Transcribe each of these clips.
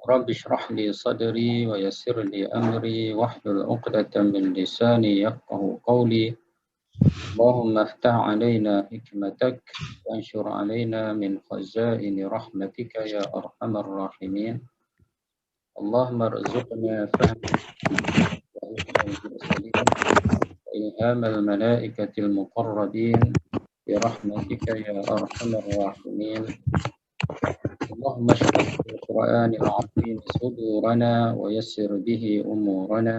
رب اشرح لي صدري ويسر لي أمري واحلل عقدة من لساني يفقه قولي اللهم افتح علينا حكمتك وانشر علينا من خزائن رحمتك يا أرحم الراحمين اللهم ارزقنا فهم المرسلين وإلهام الملائكة المقربين برحمتك يا أرحم الراحمين اللهم اشرح بالقرآن العظيم صدورنا ويسر به أمورنا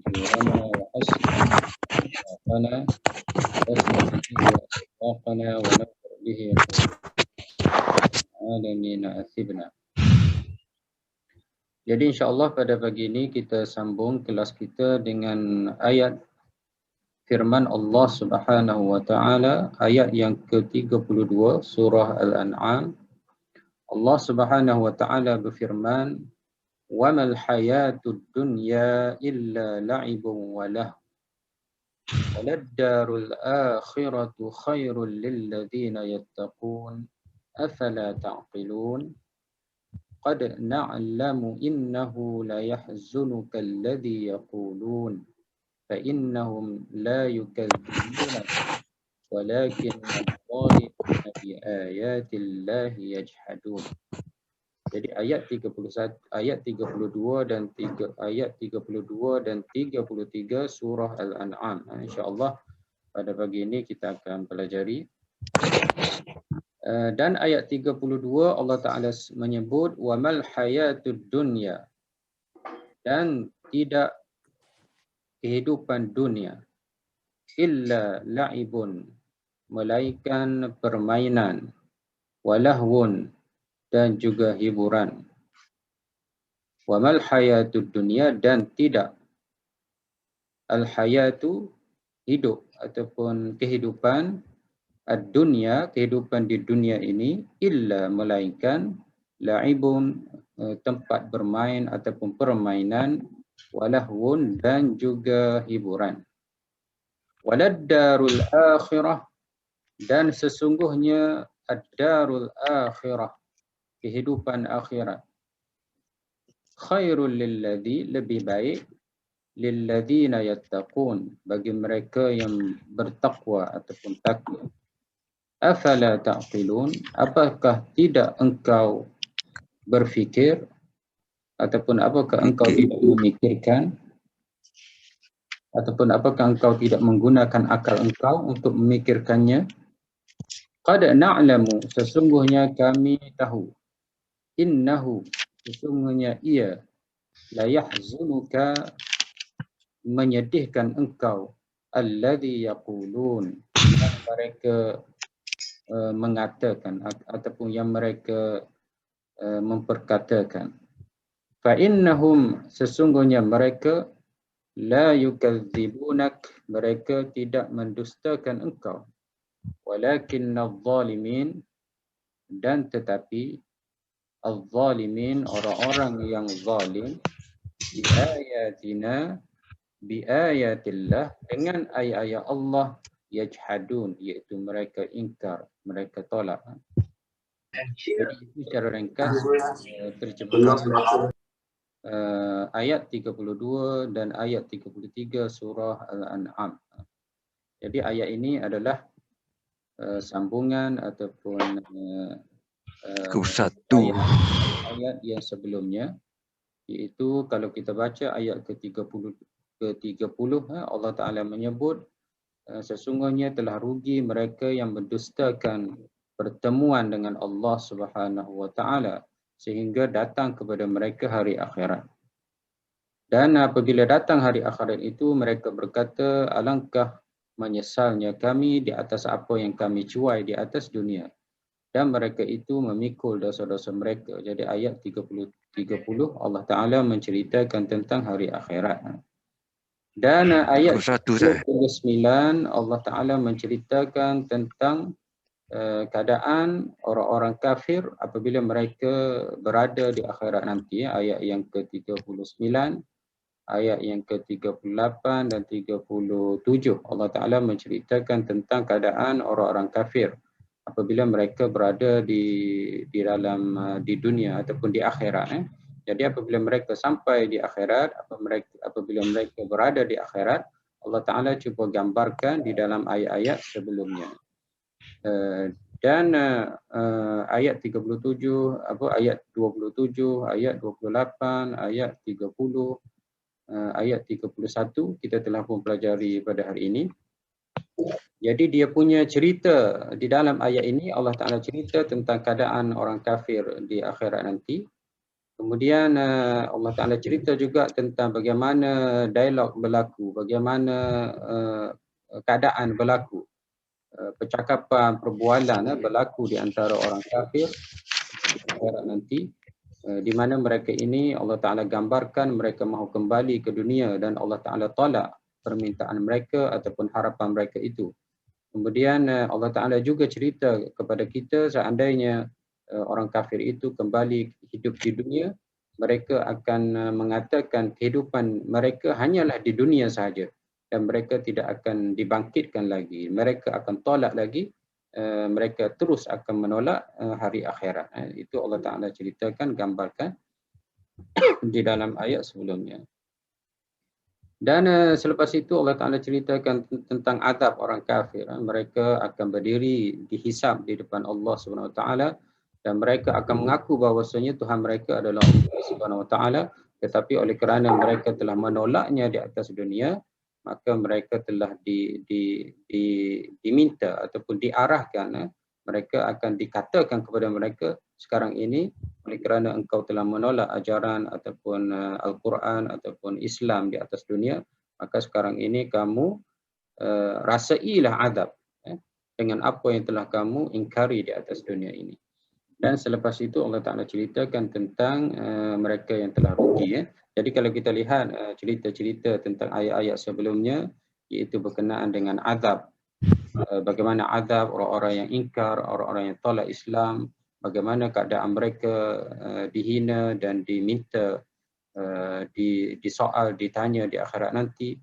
وأجرنا وحسن أخلاقنا واسلك به أخلاقنا ونفر به العالمين أثبنا. Jadi insyaAllah pada pagi ini kita sambung kelas kita dengan ayat firman Allah Subhanahu wa taala, ayat yang ke-32 surah Al-An'am. Allah Subhanahu wa taala berfirman, "Wa mal hayatud dunya illa la'ibun wa lahu. Waladdarul akhiratu khairul lil ladzina yattaqun. Afala ta'qilun? Qad na'lamu innahu la yahzunuka alladhi yaqulun. فإنهم لا يكذبونك ولكن الظالمين بآيات الله يجحدون." Jadi ayat 31, ayat 32 dan ayat 32 dan 33 surah Al-An'am. Insya-Allah pada pagi ini kita akan pelajari. Dan ayat 32 Allah Taala menyebut wa mal hayatud dunya, dan tidak kehidupan dunia illa la'ibun, melainkan permainan, walahwun, dan juga hiburan. Wa mal hayatud dunya, dan tidak al hayatu, hidup ataupun kehidupan, ad-dunya, kehidupan di dunia ini, illa, melainkan la'ibun, tempat bermain ataupun permainan, walahwun, dan juga hiburan. Waladdarul akhirah, dan sesungguhnya ad-darul akhirah, kehidupan akhirat, khairul lilladzi, lebih baik, lilladzina yattaqun, bagi mereka yang bertakwa ataupun takwa. Afala ta'qilun, apakah tidak engkau berfikir, ataupun apakah engkau tidak memikirkan, ataupun apakah engkau tidak menggunakan akal engkau untuk memikirkannya? Qad na'lamu, sesungguhnya kami tahu, innahu, sesungguhnya ia, la yahzunuka, menyedihkan engkau, alladhi yaqulun, yang mereka mengatakan ataupun yang mereka memperkatakan. Fa innahum, sesungguhnya mereka, la yukadzibunak, mereka tidak mendustakan engkau, walakinnadh dhalimin, dan tetapi adh-dhalimin, orang-orang yang zalim, biayatina, biayatillah, dengan ayat-ayat Allah, yajhadun, iaitu mereka ingkar, mereka tolak. Jadi itu secara ringkas terjemahan ayat 32 dan ayat 33 surah Al-An'am. Jadi ayat ini adalah sambungan ataupun ayat yang sebelumnya, iaitu kalau kita baca ayat ke-30 Allah Ta'ala menyebut sesungguhnya telah rugi mereka yang mendustakan pertemuan dengan Allah Subhanahu wa taala sehingga datang kepada mereka hari akhirat. Dan apabila datang hari akhirat itu, mereka berkata, alangkah menyesalnya kami di atas apa yang kami cuai di atas dunia. Dan mereka itu memikul dosa-dosa mereka. Jadi ayat 30 Allah Ta'ala menceritakan tentang hari akhirat. Dan ayat 29 Allah Ta'ala menceritakan tentang keadaan orang-orang kafir apabila mereka berada di akhirat nanti. Ayat yang ke-39, ayat yang ke-38 dan 37 Allah Ta'ala menceritakan tentang keadaan orang-orang kafir apabila mereka berada di dalam di dunia ataupun di akhirat. Jadi apabila mereka sampai di akhirat, apabila mereka berada di akhirat, Allah Ta'ala cuba gambarkan di dalam ayat-ayat sebelumnya. Dan ayat 37, ayat 27, ayat 28, ayat 30, ayat 31 kita telah pun pelajari pada hari ini. Jadi dia punya cerita di dalam ayat ini, Allah Ta'ala cerita tentang keadaan orang kafir di akhirat nanti. Kemudian Allah Ta'ala cerita juga tentang bagaimana dialog berlaku, bagaimana keadaan berlaku, percakapan, perbualan berlaku di antara orang kafir di akhirat nanti, di mana mereka ini Allah Ta'ala gambarkan mereka mahu kembali ke dunia dan Allah Ta'ala tolak permintaan mereka ataupun harapan mereka itu. Kemudian Allah Ta'ala juga cerita kepada kita seandainya orang kafir itu kembali hidup di dunia, mereka akan mengatakan kehidupan mereka hanyalah di dunia sahaja dan mereka tidak akan dibangkitkan lagi. Mereka akan tolak lagi, mereka terus akan menolak hari akhirat. Itu Allah Ta'ala ceritakan, gambarkan di dalam ayat sebelumnya. Dan selepas itu Allah Ta'ala ceritakan tentang azab orang kafir. Mereka akan berdiri dihisab di depan Allah Subhanahu Wa Ta'ala dan mereka akan mengaku bahawasanya Tuhan mereka adalah Allah Subhanahu Wa Ta'ala, tetapi oleh kerana mereka telah menolaknya di atas dunia, maka mereka telah diminta ataupun diarahkan, mereka akan dikatakan kepada mereka, sekarang ini oleh kerana engkau telah menolak ajaran ataupun Al-Quran ataupun Islam di atas dunia, maka sekarang ini kamu rasailah azab dengan apa yang telah kamu ingkari di atas dunia ini. Dan selepas itu Allah Ta'ala ceritakan tentang mereka yang telah rugi. Jadi kalau kita lihat cerita-cerita tentang ayat-ayat sebelumnya, iaitu berkenaan dengan azab. Bagaimana azab orang-orang yang ingkar, orang-orang yang tolak Islam, bagaimana keadaan mereka dihina dan diminta, disoal, ditanya di akhirat nanti.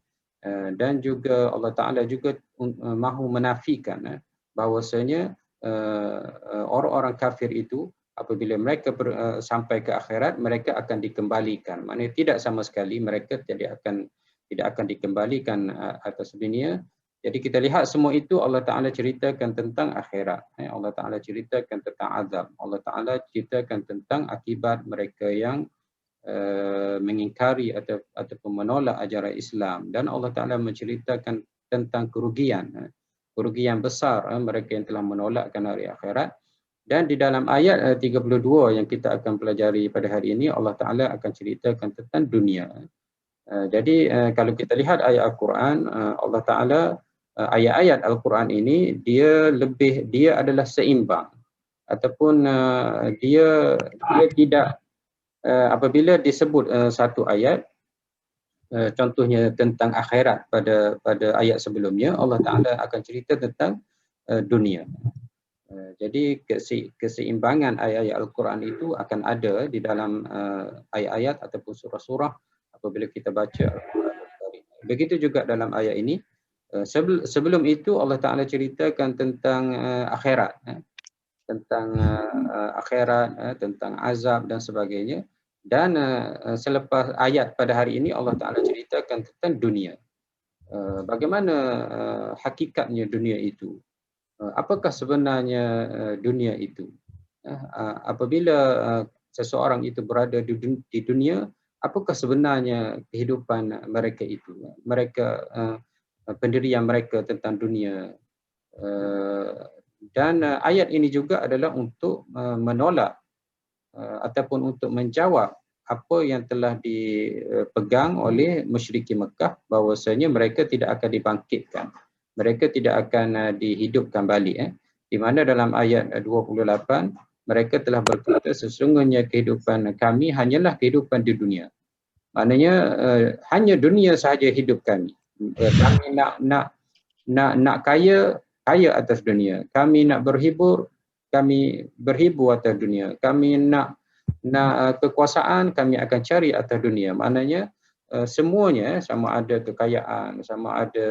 Dan juga Allah Ta'ala juga mahu menafikan bahawasanya orang-orang kafir itu apabila mereka sampai ke akhirat, mereka akan dikembalikan. Maknanya tidak sama sekali mereka tidak akan dikembalikan atas dunia. Jadi kita lihat semua itu Allah Ta'ala ceritakan tentang akhirat. Allah Ta'ala ceritakan tentang azab. Allah Ta'ala ceritakan tentang akibat mereka yang mengingkari ataupun menolak ajaran Islam. Dan Allah Ta'ala menceritakan tentang kerugian besar mereka yang telah menolakkan hari akhirat. Dan di dalam ayat 32 yang kita akan pelajari pada hari ini, Allah Ta'ala akan ceritakan tentang dunia. Jadi kalau kita lihat ayat Al-Quran, Allah Ta'ala, ayat-ayat Al-Quran ini dia adalah seimbang ataupun dia tidak apabila disebut satu ayat, contohnya tentang akhirat pada ayat sebelumnya, Allah Ta'ala akan cerita tentang dunia. Jadi keseimbangan ayat-ayat Al-Quran itu akan ada di dalam ayat-ayat ataupun surah-surah apabila kita baca Al-Quran. Begitu juga dalam ayat ini. Sebelum itu Allah Ta'ala ceritakan tentang akhirat, tentang akhirat, tentang azab dan sebagainya. Dan selepas ayat pada hari ini Allah Ta'ala ceritakan tentang dunia. Bagaimana hakikatnya dunia itu? Apakah sebenarnya dunia itu? Apabila seseorang itu berada di dunia, apakah sebenarnya kehidupan mereka itu? Mereka, pendirian mereka tentang dunia. Dan ayat ini juga adalah untuk menolak ataupun untuk menjawab apa yang telah dipegang oleh musyrikin Mekah, bahawasanya mereka tidak akan dibangkitkan, mereka tidak akan dihidupkan balik. Di mana dalam ayat 28 mereka telah berkata, sesungguhnya kehidupan kami hanyalah kehidupan di dunia. Maknanya hanya dunia sahaja hidup kami. Kami nak kaya atas dunia. Kami nak berhibur, kami berhibur atas dunia. Kami nak kekuasaan, kami akan cari atas dunia. Maknanya semuanya, sama ada kekayaan, sama ada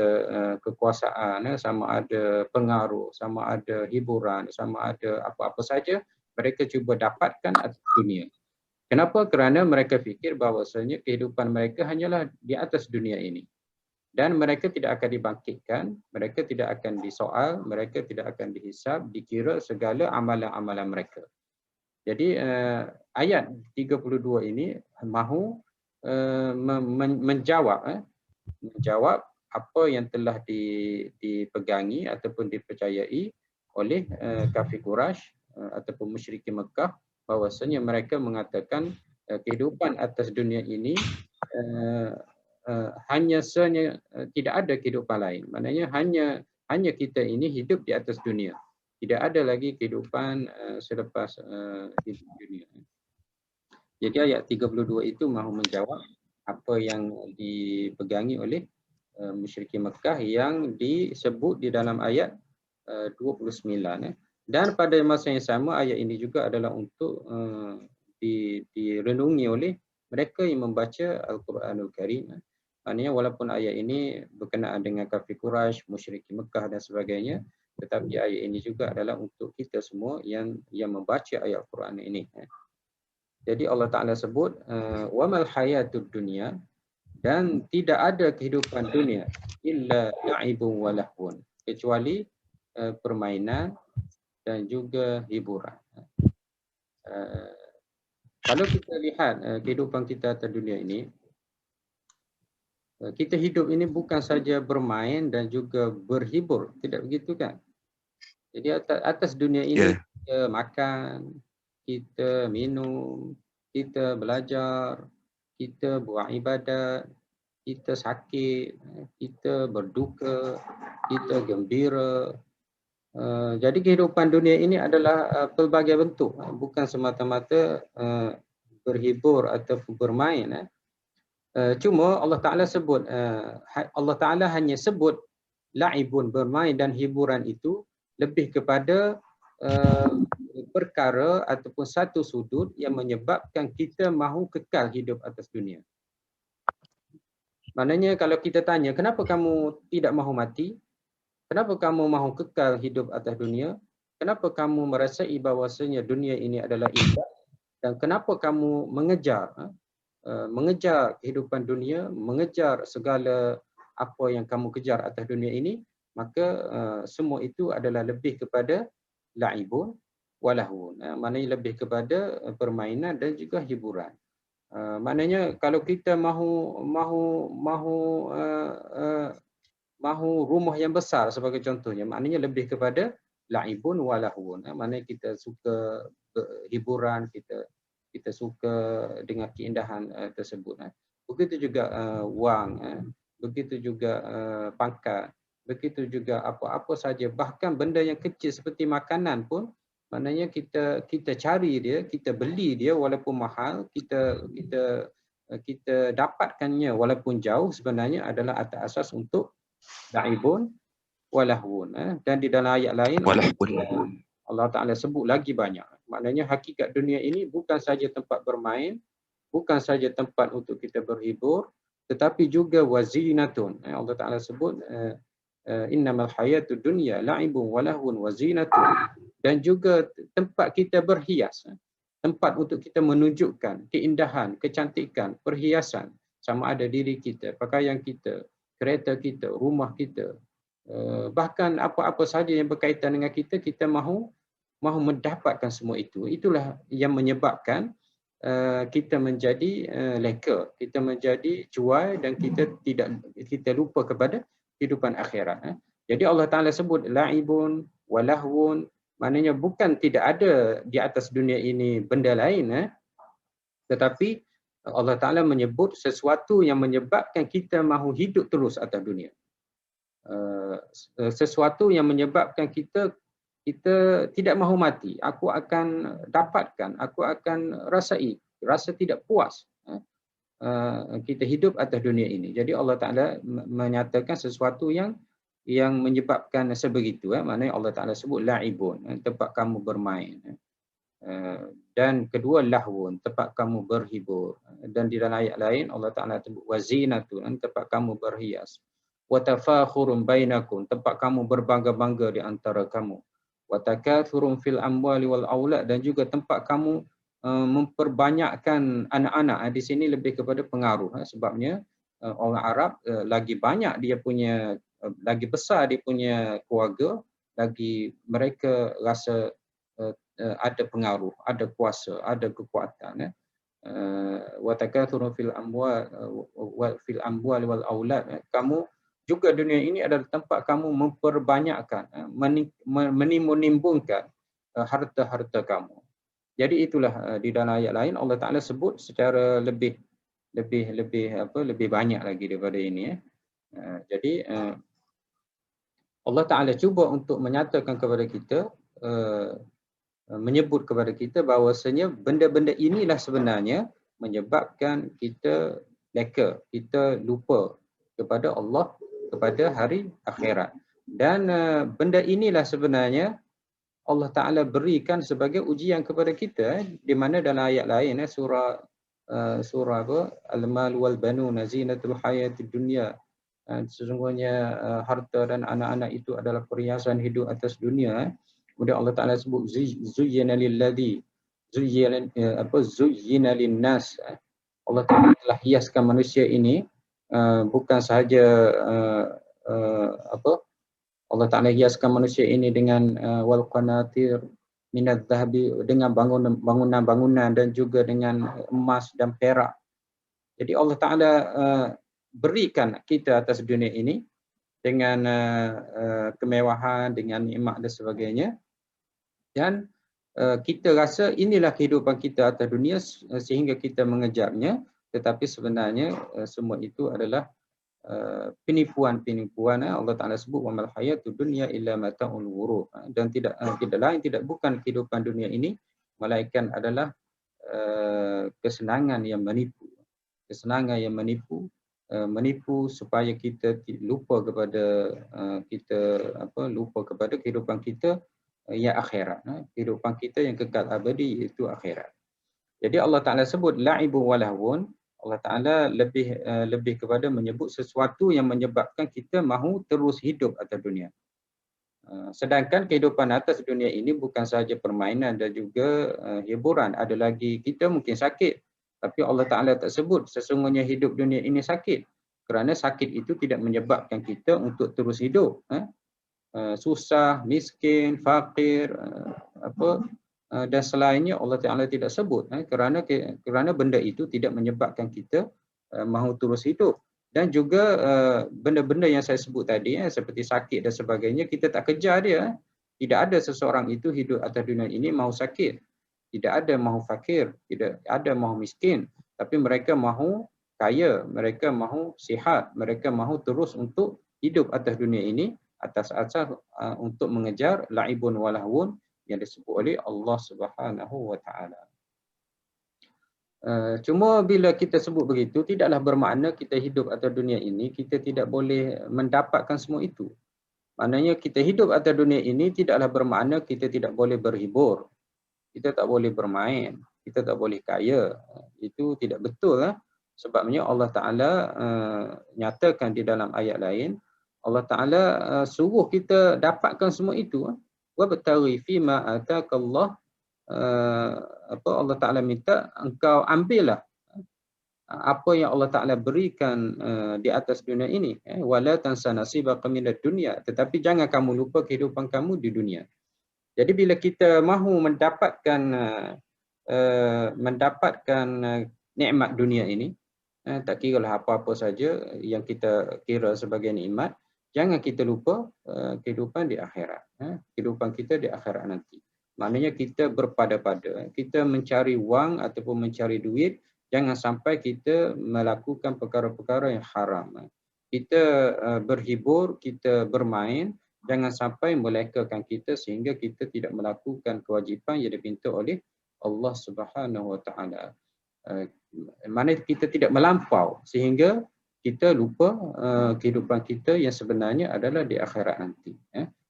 kekuasaan, sama ada pengaruh, sama ada hiburan, sama ada apa-apa saja, mereka cuba dapatkan atas dunia. Kenapa? Kerana mereka fikir bahawasanya kehidupan mereka hanyalah di atas dunia ini. Dan mereka tidak akan dibangkitkan, mereka tidak akan disoal, mereka tidak akan dihisab, dikira segala amalan-amalan mereka. Jadi ayat 32 ini mahu menjawab apa yang telah dipegangi ataupun dipercayai oleh kafir Quraisy ataupun musyrikin Mekah, bahawasanya mereka mengatakan kehidupan atas dunia ini tidak ada kehidupan lain. Maknanya hanya kita ini hidup di atas dunia. Tidak ada lagi kehidupan selepas hidup dunia. Jadi ayat 32 itu mahu menjawab apa yang dipegangi oleh musyrikin Mekah yang disebut di dalam ayat 29. Dan pada masa yang sama ayat ini juga adalah untuk direnungi oleh mereka yang membaca Al-Quranul Karim. Maknanya walaupun ayat ini berkenaan dengan kafir Quraisy, musyrikin Mekah dan sebagainya, tetapi ayat ini juga adalah untuk kita semua yang membaca ayat Al-Quran ini. Jadi Allah Ta'ala sebut wamal hayatud dunya, dan tidak ada kehidupan dunia illa la'ibun wa lahwun, kecuali permainan dan juga hiburan. Kalau kita lihat kehidupan kita atas dunia ini, kita hidup ini bukan saja bermain dan juga berhibur, tidak begitu kan? Jadi atas dunia ini kita makan, kita minum, kita belajar, kita buat ibadat, kita sakit, kita berduka, kita gembira. Jadi kehidupan dunia ini adalah pelbagai bentuk, bukan semata-mata berhibur ataupun bermain. Cuma Allah Ta'ala sebut, Allah Ta'ala hanya sebut la'ibun, bermain dan hiburan itu lebih kepada perkara ataupun satu sudut yang menyebabkan kita mahu kekal hidup atas dunia. Maknanya kalau kita tanya, kenapa kamu tidak mahu mati? Kenapa kamu mahu kekal hidup atas dunia? Kenapa kamu merasai bahawasanya dunia ini adalah indah? Dan kenapa kamu mengejar kehidupan dunia, mengejar segala apa yang kamu kejar atas dunia ini? Maka semua itu adalah lebih kepada la'ibun walahun. Maknanya lebih kepada permainan dan juga hiburan. Maknanya kalau kita mahu rumah yang besar sebagai contohnya, maknanya lebih kepada la'ibun walahun. Maknanya kita suka hiburan, kita suka dengan keindahan tersebut. Begitu juga wang, begitu juga pangkat, begitu juga apa-apa saja, bahkan benda yang kecil seperti makanan pun, maknanya kita cari dia, kita beli dia walaupun mahal, kita dapatkannya walaupun jauh, sebenarnya adalah atas asas untuk la'ibun walahwun. Dan di dalam ayat lain Allah Ta'ala sebut lagi banyak. Maknanya hakikat dunia ini bukan saja tempat bermain, bukan saja tempat untuk kita berhibur, tetapi juga wazinatun. Allah Ta'ala sebut innamal hayatud dunya la'ibun walahwun wazinatun. Dan juga tempat kita berhias, tempat untuk kita menunjukkan keindahan, kecantikan, perhiasan, sama ada diri kita, pakaian kita, kereta kita, rumah kita, bahkan apa-apa saja yang berkaitan dengan kita, kita mahu mendapatkan semua itu. Itulah yang menyebabkan kita menjadi leka, kita menjadi cuai, dan kita lupa kepada kehidupan akhirat. Jadi Allah Ta'ala sebut la'ibun walahwun, maknanya bukan tidak ada di atas dunia ini benda lain, tetapi Allah Ta'ala menyebut sesuatu yang menyebabkan kita mahu hidup terus atas dunia. Sesuatu yang menyebabkan kita tidak mahu mati. Aku akan dapatkan, aku akan rasai, rasa tidak puas kita hidup atas dunia ini. Jadi Allah Ta'ala menyatakan sesuatu yang menyebabkan sebegitu. Maknanya Allah Ta'ala sebut la'ibun, tempat kamu bermain. Dan kedua lahwun, tempat kamu berhibur. Dan di dalam ayat lain Allah Taala sebut wazinatun, tempat kamu berhias. Wa tafakhurun bainakum, tempat kamu berbangga-bangga di antara kamu. Wa takathurun fil amwali wal aulad, dan juga tempat kamu memperbanyakkan anak-anak. Di sini lebih kepada pengaruh, sebabnya orang Arab lagi banyak dia punya, lagi besar dia punya keluarga, lagi mereka rasa ada pengaruh, ada kuasa, ada kekuatan. Wa takathurun fil amwal wal aulad. Kamu juga dunia ini adalah tempat kamu memperbanyakkan, menimbulkan harta-harta kamu. Jadi itulah di dalam ayat lain Allah Taala sebut secara lebih banyak lagi daripada ini. Jadi Allah Taala cuba untuk menyatakan kepada kita, menyebut kepada kita bahawasanya benda-benda inilah sebenarnya menyebabkan kita leka, kita lupa kepada Allah, kepada hari akhirat. Dan benda inilah sebenarnya Allah Ta'ala berikan sebagai ujian kepada kita, di mana dalam ayat lain, surah apa? Al-mal wal banuna zinatul hayatid dunya. Sesungguhnya harta dan anak-anak itu adalah perhiasan hidup atas dunia. Kemudian Allah Taala sebut zuyyina lilladzi zuyyina linnas. Allah Taala telah hiaskan manusia ini, bukan sahaja Allah Taala hiaskan manusia ini dengan wal qanatir minadz zahabi, dengan bangunan-bangunan dan juga dengan emas dan perak. Jadi Allah Taala berikan kita atas dunia ini dengan kemewahan, dengan nikmat dan sebagainya. Dan kita rasa inilah kehidupan kita atas dunia sehingga kita mengejarnya, tetapi sebenarnya semua itu adalah penipuan-penipuan. Allah Taala sebut wamal hayatud dunya illa mata'ul ghurur, dan tidak lain tidak bukan kehidupan dunia ini melainkan adalah kesenangan yang menipu. Kesenangan yang menipu supaya kita lupa kepada lupa kepada kehidupan kita yang akhirat, kehidupan kita yang kekal abadi, iaitu akhirat. Jadi Allah Taala sebut la'ibu walahwun. Allah Taala lebih kepada menyebut sesuatu yang menyebabkan kita mahu terus hidup atas dunia. Sedangkan kehidupan atas dunia ini bukan sahaja permainan dan juga hiburan. Ada lagi kita mungkin sakit, tapi Allah Taala tak sebut sesungguhnya hidup dunia ini sakit. Kerana sakit itu tidak menyebabkan kita untuk terus hidup. Susah, miskin, fakir, dan selainnya Allah Taala tidak sebut, kerana benda itu tidak menyebabkan kita mahu terus hidup. Dan juga benda-benda yang saya sebut tadi, seperti sakit dan sebagainya, kita tak kejar dia. Tidak ada seseorang itu hidup atas dunia ini mahu sakit, tidak ada mahu fakir, tidak ada mahu miskin, tapi mereka mahu kaya, mereka mahu sihat, mereka mahu terus untuk hidup atas dunia ini atas asas untuk mengejar la'ibun walahwun yang disebut oleh Allah Subhanahu wa Ta'ala. Cuma bila kita sebut begitu, tidaklah bermakna kita hidup atas dunia ini kita tidak boleh mendapatkan semua itu. Maknanya kita hidup atas dunia ini tidaklah bermakna kita tidak boleh berhibur, kita tak boleh bermain, kita tak boleh kaya. Itu tidak betul. Sebabnya Allah Ta'ala nyatakan di dalam ayat lain, Allah Ta'ala suruh kita dapatkan semua itu. Wabtaghi fima atakallah, Allah Ta'ala minta engkau ambillah apa yang Allah Ta'ala berikan di atas dunia ini. Wala tansa nasibaka minad dunya, tetapi jangan kamu lupa kehidupan kamu di dunia. Jadi bila kita mahu mendapatkan nikmat dunia ini, tak kiralah apa-apa saja yang kita kira sebagai nikmat, jangan kita lupa kehidupan di akhirat. Kehidupan kita di akhirat nanti. Maknanya kita berpada-pada, kita mencari wang ataupun mencari duit, jangan sampai kita melakukan perkara-perkara yang haram. Kita berhibur, kita bermain, jangan sampai melekakan kita sehingga kita tidak melakukan kewajipan yang diminta oleh Allah Subhanahu wa Ta'ala. Mana kita tidak melampau sehingga kita lupa kehidupan kita yang sebenarnya adalah di akhirat nanti.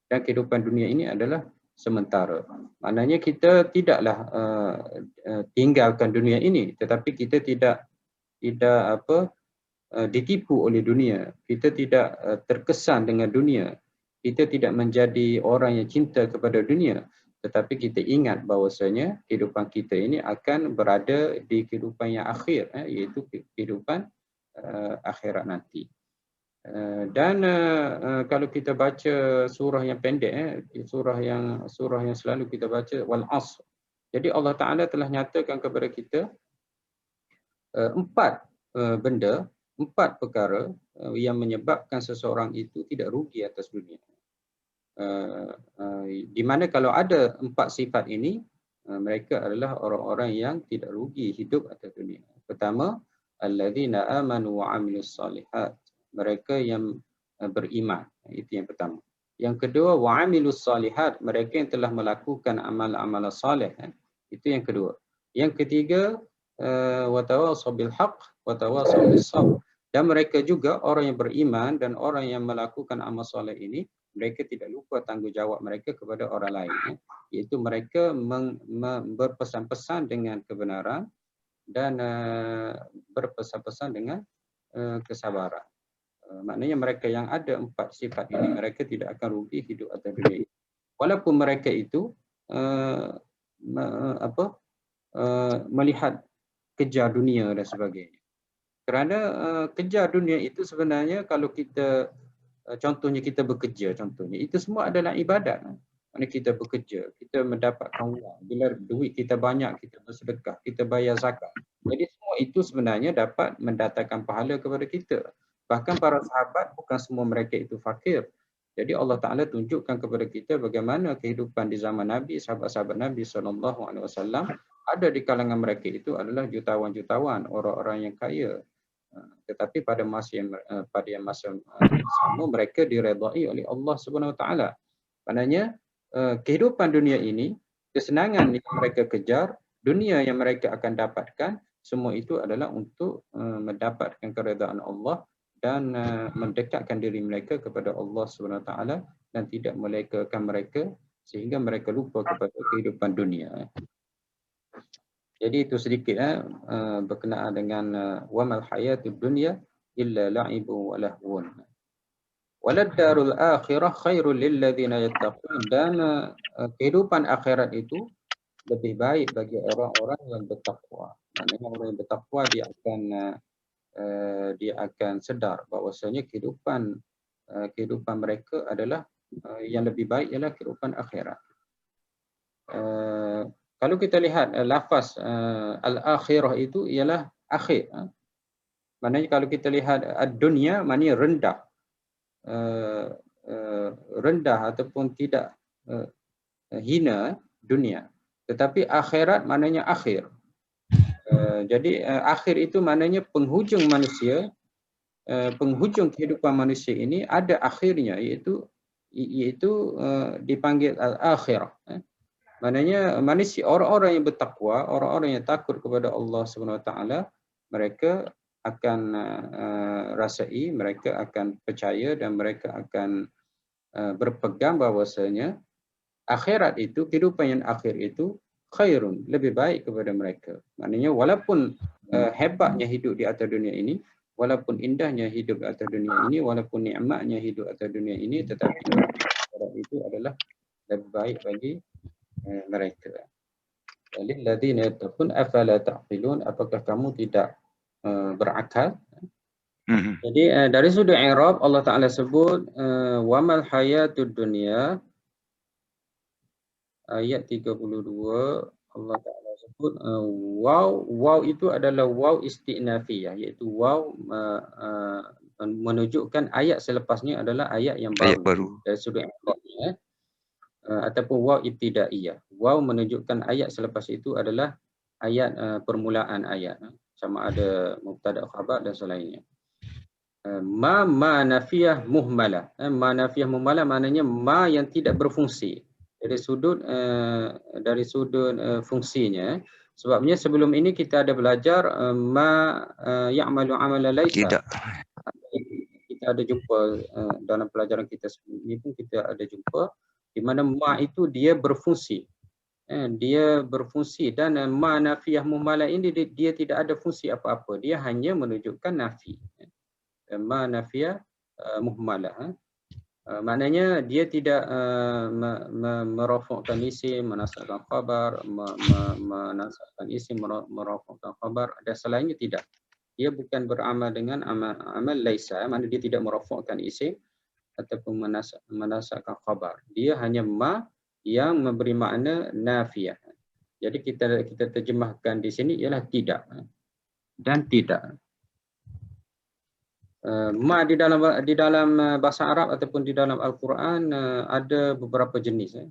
Dan kehidupan dunia ini adalah sementara. Maknanya kita tidaklah tinggalkan dunia ini, tetapi kita tidak ditipu oleh dunia. Kita tidak terkesan dengan dunia. Kita tidak menjadi orang yang cinta kepada dunia, tetapi kita ingat bahawasanya kehidupan kita ini akan berada di kehidupan yang akhir, iaitu kehidupan akhirat nanti. Dan kalau kita baca surah yang pendek, surah yang selalu kita baca, wal asr. Jadi Allah Taala telah nyatakan kepada kita empat benda, empat perkara yang menyebabkan seseorang itu tidak rugi atas dunia. Di mana kalau ada empat sifat ini, mereka adalah orang-orang yang tidak rugi hidup atas dunia. Pertama, alladzina amanu wa amilus solihat. Mereka yang beriman. Itu yang pertama. Yang kedua, wa amilus solihat. Mereka yang telah melakukan amal-amal salih. Itu yang kedua. Yang ketiga, wa tawasaw bil haqq wa tawasaw bis sabr. Dan mereka juga orang yang beriman dan orang yang melakukan amal soleh ini, mereka tidak lupa tanggungjawab mereka kepada orang lain, iaitu mereka berpesan-pesan dengan kebenaran dan berpesan-pesan dengan kesabaran. Maknanya mereka yang ada empat sifat ini, mereka tidak akan rugi hidup atas dunia ini. Walaupun mereka itu melihat kejar dunia dan sebagainya. Kerana kejar dunia itu sebenarnya kalau kita contohnya kita bekerja, contohnya itu semua adalah ibadat. Mana kita bekerja, kita mendapatkan wang. Bila duit kita banyak, kita bersedekah, kita bayar zakat. Jadi semua itu sebenarnya dapat mendatangkan pahala kepada kita. Bahkan para sahabat bukan semua mereka itu fakir. Jadi Allah Taala tunjukkan kepada kita bagaimana kehidupan di zaman Nabi, sahabat-sahabat Nabi SAW, ada di kalangan mereka itu adalah jutawan-jutawan, orang-orang yang kaya. Tetapi pada masa yang sama mereka diredai oleh Allah Subhanahu Wa Taala. Maknanya kehidupan dunia ini, kesenangan yang mereka kejar, dunia yang mereka akan dapatkan, semua itu adalah untuk mendapatkan keredaan Allah dan mendekatkan diri mereka kepada Allah Subhanahu Wa Taala dan tidak melekakan mereka sehingga mereka lupa kepada kehidupan dunia. Jadi itu sedikit berkenaan dengan wamal hayatud dunya illa la'ibun wa lahwun. Walad darul akhirah khairul lil ladzina yattaqun. Dan kehidupan akhirat itu lebih baik bagi orang-orang yang bertakwa. Maknanya orang yang bertakwa dia akan sedar bahwasanya kehidupan mereka adalah yang lebih baik ialah kehidupan akhirat. Kalau kita lihat lafaz al-akhirah itu ialah akhir. Maknanya kalau kita lihat ad-dunya maknanya rendah. Rendah ataupun tidak hina dunia. Tetapi akhirat maknanya akhir. Jadi akhir itu maknanya penghujung manusia, penghujung kehidupan manusia ini ada akhirnya, iaitu dipanggil al-akhirah. Maknanya manusia, orang-orang yang bertakwa, orang-orang yang takut kepada Allah Subhanahu Wa Taala, mereka akan rasai, mereka akan percaya dan mereka akan berpegang bahawasanya akhirat itu, kehidupan yang akhir itu khairun, lebih baik kepada mereka. Maknanya walaupun hebatnya hidup di atas dunia ini, walaupun indahnya hidup di atas dunia ini, walaupun nikmatnya hidup di atas dunia ini, tetapi akhirat itu adalah lebih baik bagi mereka. Lilladzina yattaqun afala ta'qilun, apakah kamu tidak berakal? Jadi dari sudut i'rab Allah Taala sebut wamal hayatud dunya, ayat 32 Allah Taala sebut waw itu adalah waw istinafiyah, iaitu waw menunjukkan ayat selepasnya adalah ayat yang baru. Dari sudut i'rabnya. Ataupun waw ibtidaiyah. Waw menunjukkan ayat selepas itu adalah ayat permulaan ayat, sama ada mubtada, khabar dan selainnya. Ma nafiyah muhmalah. Ma nafiyah muhmalah maknanya ma yang tidak berfungsi. Dari sudut fungsinya. Sebabnya sebelum ini kita ada belajar ma ya'malu amala laisa. Tidak. Kita ada jumpa dalam pelajaran kita sebelum ini pun kita ada jumpa di mana ma itu dia berfungsi. dia berfungsi, dan ma nafiyah muhmalah ini dia tidak ada fungsi apa-apa, dia hanya menunjukkan nafi. Ma nafiyah muhmalah, maknanya dia tidak merafa'kan isim, menasabkan khabar, menasabkan isim, merafa'kan khabar, dan selainnya tidak. Dia bukan beramal dengan amal laisa, maknanya dia tidak merafa'kan isim ataupun menasabkan khabar. Dia hanya ma yang memberi makna nafiyah. Jadi kita terjemahkan di sini ialah tidak dan tidak. Ma di dalam bahasa Arab ataupun di dalam Al-Quran ada beberapa jenis.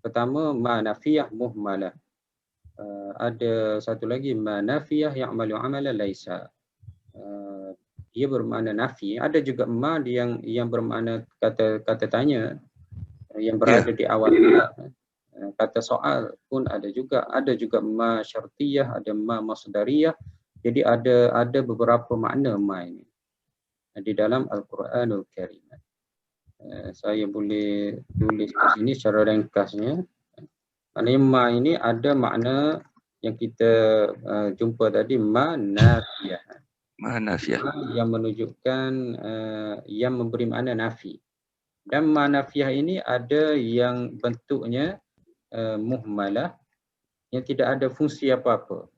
Pertama, ma nafiyah muhmalah. Ada satu lagi, ma nafiyah ya'malu amala laisa. Dia bermakna nafi. Ada juga ma yang bermakna kata tanya yang berada di awal. Kata soal pun ada juga. Ada juga ma syartiyah, ada ma masdariyah. Jadi ada beberapa makna ma ini di dalam Al-Quranul Karim. Saya boleh tulis di sini secara ringkasnya. Maknanya ma ini ada makna yang kita jumpa tadi, ma nafiyah. Ma nafiyah. Yang menunjukkan, yang memberi makna nafi. Dan ma nafiyah ini ada yang bentuknya muhmalah, yang tidak ada fungsi apa-apa.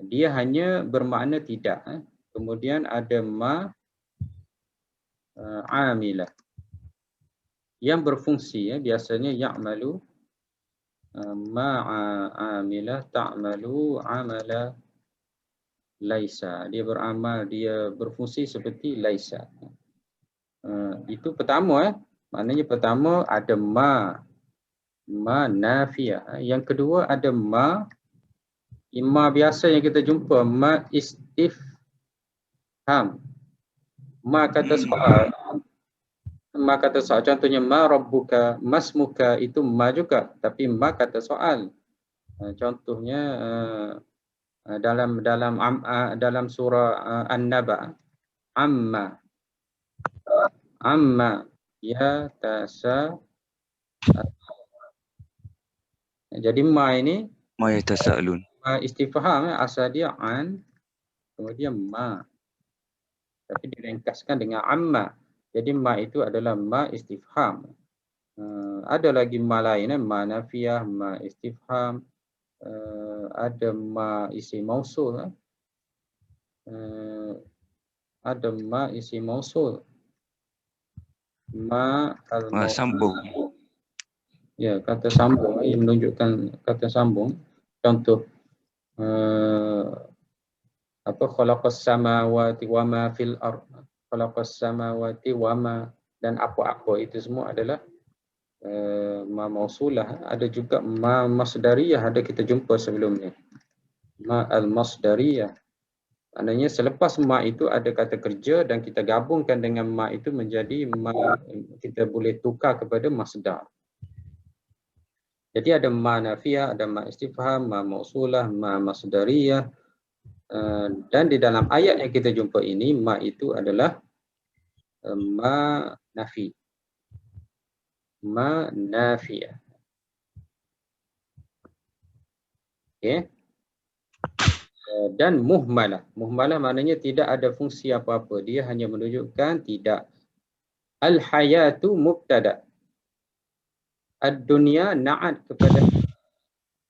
Dia hanya bermakna tidak. Kemudian ada ma amilah yang berfungsi, biasanya ya'malu amilah ta'malu amala laisa. Dia beramal, dia berfungsi seperti laisa. Itu pertama. Maknanya pertama ada ma nafiyah. Yang kedua ada ma biasa yang kita jumpa, ma istifham. Ma kata soal. Ma kata soal, contohnya ma rabbuka, masmuka, itu ma juga, tapi ma kata soal. Contohnya dalam surah An-Naba, amma ya tasa. Jadi ma ini Ma yatasaalun. Ma istifham, asal dia an, kemudian ma, tapi diringkaskan dengan amma. Jadi ma itu adalah ma istifham. Ada lagi ma lain, ma nafiyah, ma istifham, ada ma isim mausul, ada ma isim mausul, ma sambung. Ya, kata sambung yang menunjukkan kata sambung. Contoh khalaqas samawati wa ma fil ardh. Khalaqas samawati wa ma, dan apa-apa itu semua adalah ma mausulah. Ada juga ma masdariyah, ada kita jumpa sebelumnya. Ma al-masdariyah. Maknanya selepas ma itu ada kata kerja dan kita gabungkan dengan ma itu menjadi ma, kita boleh tukar kepada masdar. Jadi ada ma nafiyah, ada ma istifham, ma mausulah, ma masdariyah. Dan di dalam ayat yang kita jumpa ini, ma itu adalah ma nafi. Ma nafiyah. Okay. Dan muhmalah. Muhmalah maknanya tidak ada fungsi apa-apa. Dia hanya menunjukkan tidak. Al-hayatu mubtada. Ad-dunya na'at kepada.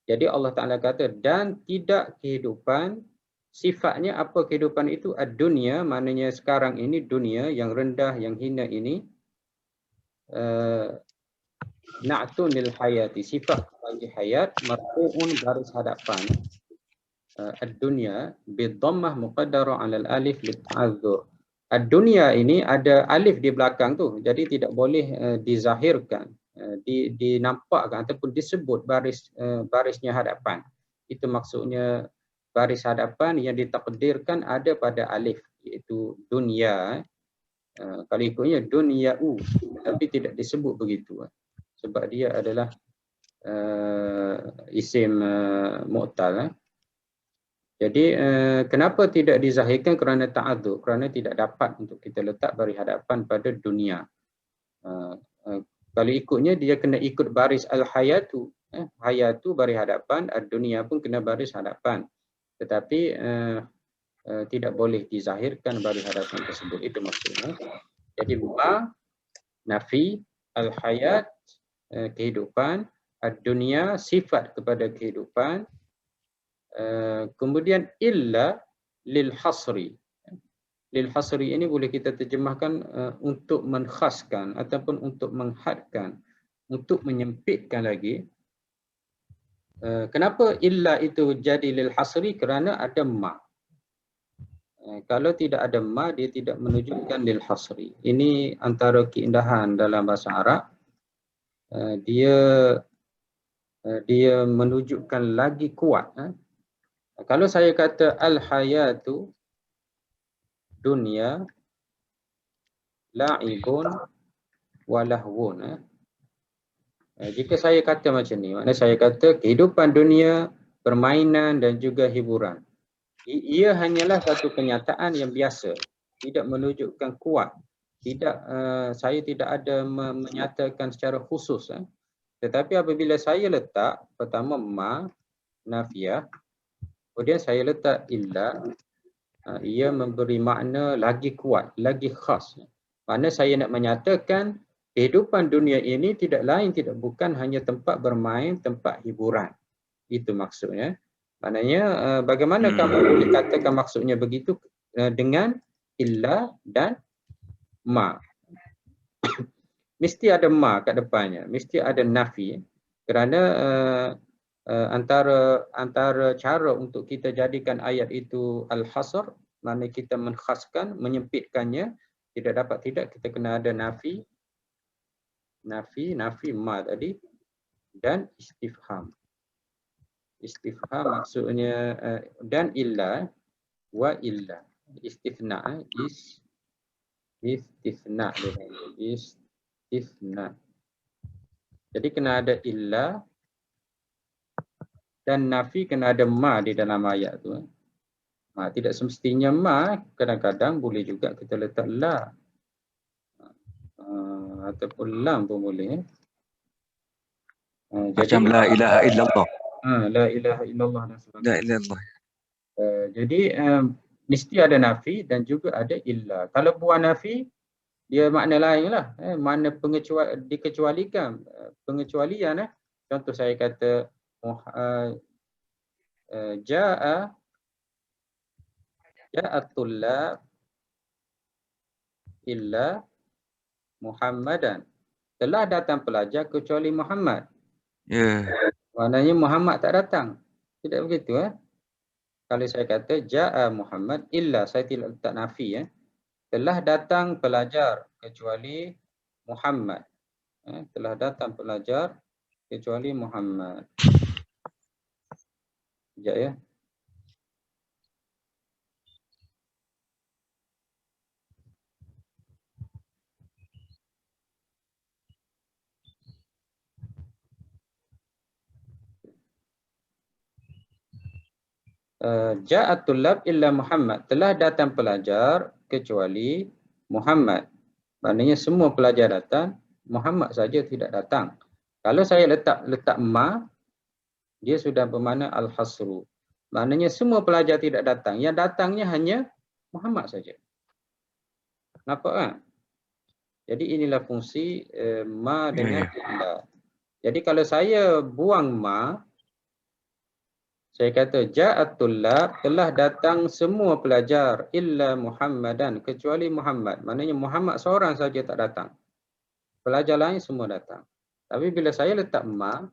Jadi Allah Ta'ala kata, dan tidak kehidupan. Sifatnya apa kehidupan itu? Ad-dunya, maknanya sekarang ini dunia yang rendah, yang hina ini. Na'tun lil hayati. Sifat bagi hayat. Marfu'un garis hadapan. Ad-dunya bidhammah muqaddara 'ala al-alif lit'adzur. Ad-dunya ini ada alif di belakang tu, jadi tidak boleh dizahirkan, dinampakkan ataupun disebut barisnya hadapan. Itu maksudnya baris hadapan yang ditakdirkan ada pada alif, iaitu dunya. Kalau ikutnya dunya'u, tapi tidak disebut begitu sebab dia adalah isim mu'tal. Jadi kenapa tidak dizahirkan? Kerana ta'adzur, kerana tidak dapat untuk kita letak baris hadapan pada dunia. Kalau ikutnya dia kena ikut baris al-hayatu, Hayatu baris hadapan, ad-dunia pun kena baris hadapan. Tetapi tidak boleh dizahirkan baris hadapan tersebut. Itu maksudnya. Jadi ma, nafi, al-hayat, kehidupan, ad-dunia, sifat kepada kehidupan, kemudian illa lil hasri. Lil hasri ini boleh kita terjemahkan untuk menkhaskan ataupun untuk menghadkan, untuk menyempitkan lagi. Kenapa illa itu jadi lil hasri? Kerana ada ma. Kalau tidak ada ma, dia tidak menunjukkan lil hasri. Ini antara keindahan dalam bahasa Arab. Dia menunjukkan lagi kuat. Kalau saya kata al-hayatu dunia la'ibun walahwun. Jika saya kata macam ni, maknanya saya kata kehidupan dunia, permainan dan juga hiburan. Ia hanyalah satu kenyataan yang biasa, tidak menunjukkan kuat. Saya tidak ada menyatakan secara khusus. Tetapi apabila saya letak pertama ma, nafiyah, kemudian saya letak illa, ia memberi makna lagi kuat, lagi khas. Makna saya nak menyatakan kehidupan dunia ini tidak lain, tidak bukan hanya tempat bermain, tempat hiburan. Itu maksudnya. Maknanya bagaimana kamu boleh katakan maksudnya begitu dengan illa dan ma. Mesti ada ma kat depannya, mesti ada nafi. Kerana antara cara untuk kita jadikan ayat itu al-hasr, maknanya kita menkhaskan, menyempitkannya, tidak kita kena ada nafi ma tadi, dan istifham. Istifham maksudnya dan illa wa illa. Istifna, istifna. Jadi kena ada illa dan nafi, kena ada ma di dalam ayat tu. Tidak semestinya ma, kadang-kadang boleh juga kita letak la. Ataupun lam pun boleh. Macam la ilaha illallah. La ilaha illallah dan sebagainya. La ilaha illallah. Jadi mesti ada nafi dan juga ada illa. Kalau buang nafi, dia makna lain lah. Makna dikecualikan. Pengecualian. Contoh saya kata ja'atullab illa Muhammadan. Telah datang pelajar kecuali Muhammad. Ya. Maknanya Muhammad tak datang. Tidak begitu. Kalau saya kata ja'a Muhammad illa, saya tidak letak nafi. Telah datang pelajar kecuali Muhammad. Telah datang pelajar kecuali Muhammad. Sekejap ya. Ja'atul lab illa Muhammad. Telah datang pelajar kecuali Muhammad. Maknanya semua pelajar datang, Muhammad saja tidak datang. Kalau saya letak ma, dia sudah bermakna al-hasru. Maknanya semua pelajar tidak datang. Yang datangnya hanya Muhammad saja. Nampak kan? Jadi inilah fungsi ma dengan illa. Jadi kalau saya buang ma, saya kata ja'atul lab, telah datang semua pelajar illa Muhammadan, kecuali Muhammad. Maknanya Muhammad seorang saja tak datang. Pelajar lain semua datang. Tapi bila saya letak ma,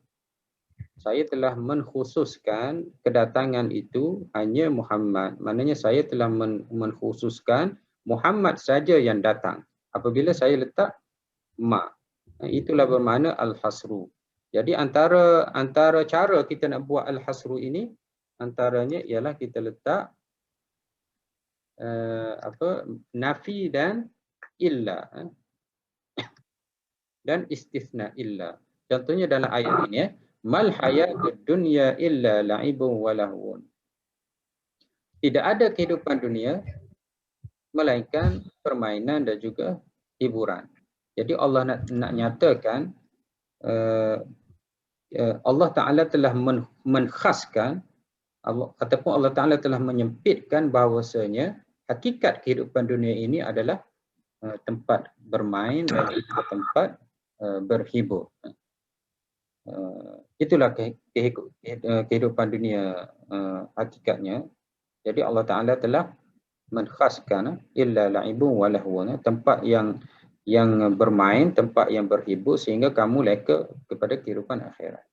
saya telah mengkhususkan kedatangan itu hanya Muhammad. Maknanya saya telah mengkhususkan Muhammad saja yang datang. Apabila saya letak ma. Itulah bermakna al-hasru. Jadi antara cara kita nak buat al-hasru ini, antaranya ialah kita letak nafi dan illa dan istifna illa. Contohnya dalam ayat ini, mal hayatud dunya illa la'ibun wa lahwun. Tidak ada kehidupan dunia melainkan permainan dan juga hiburan. Jadi Allah nak nyatakan Allah Ta'ala telah menkhaskan ataupun Allah Ta'ala telah menyempitkan bahawasanya hakikat kehidupan dunia ini adalah tempat bermain dan juga tempat berhibur. Itulah kehidupan dunia hakikatnya. Jadi Allah Ta'ala telah menkhaskan illa la'ibun wa lahwun, tempat yang bermain, tempat yang berhibur sehingga kamu leka kepada kehidupan akhirat.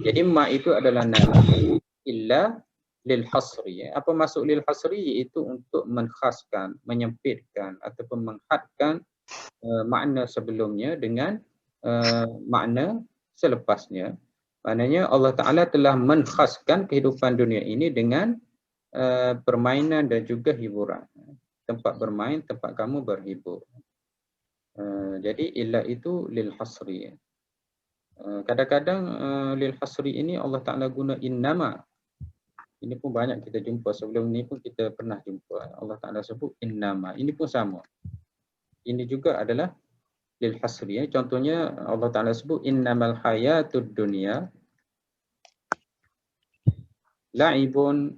Jadi ma itu adalah nafi illa lil hasri. Apa maksud lil hasri? Iaitu untuk menkhaskan, menyempitkan ataupun menghadkan makna sebelumnya dengan makna selepasnya. Maknanya Allah Ta'ala telah menkhaskan kehidupan dunia ini dengan permainan dan juga hiburan. Tempat bermain, tempat kamu berhibur. Jadi illa itu lil hasri. Kadang-kadang lil hasri ini Allah Ta'ala guna innama. Ini pun banyak kita jumpa. Sebelum ni pun kita pernah jumpa. Allah Ta'ala sebut innama. Ini pun sama. Ini juga adalah lil hasri. Contohnya Allah Ta'ala sebut innamal hayatud dunya la'ibun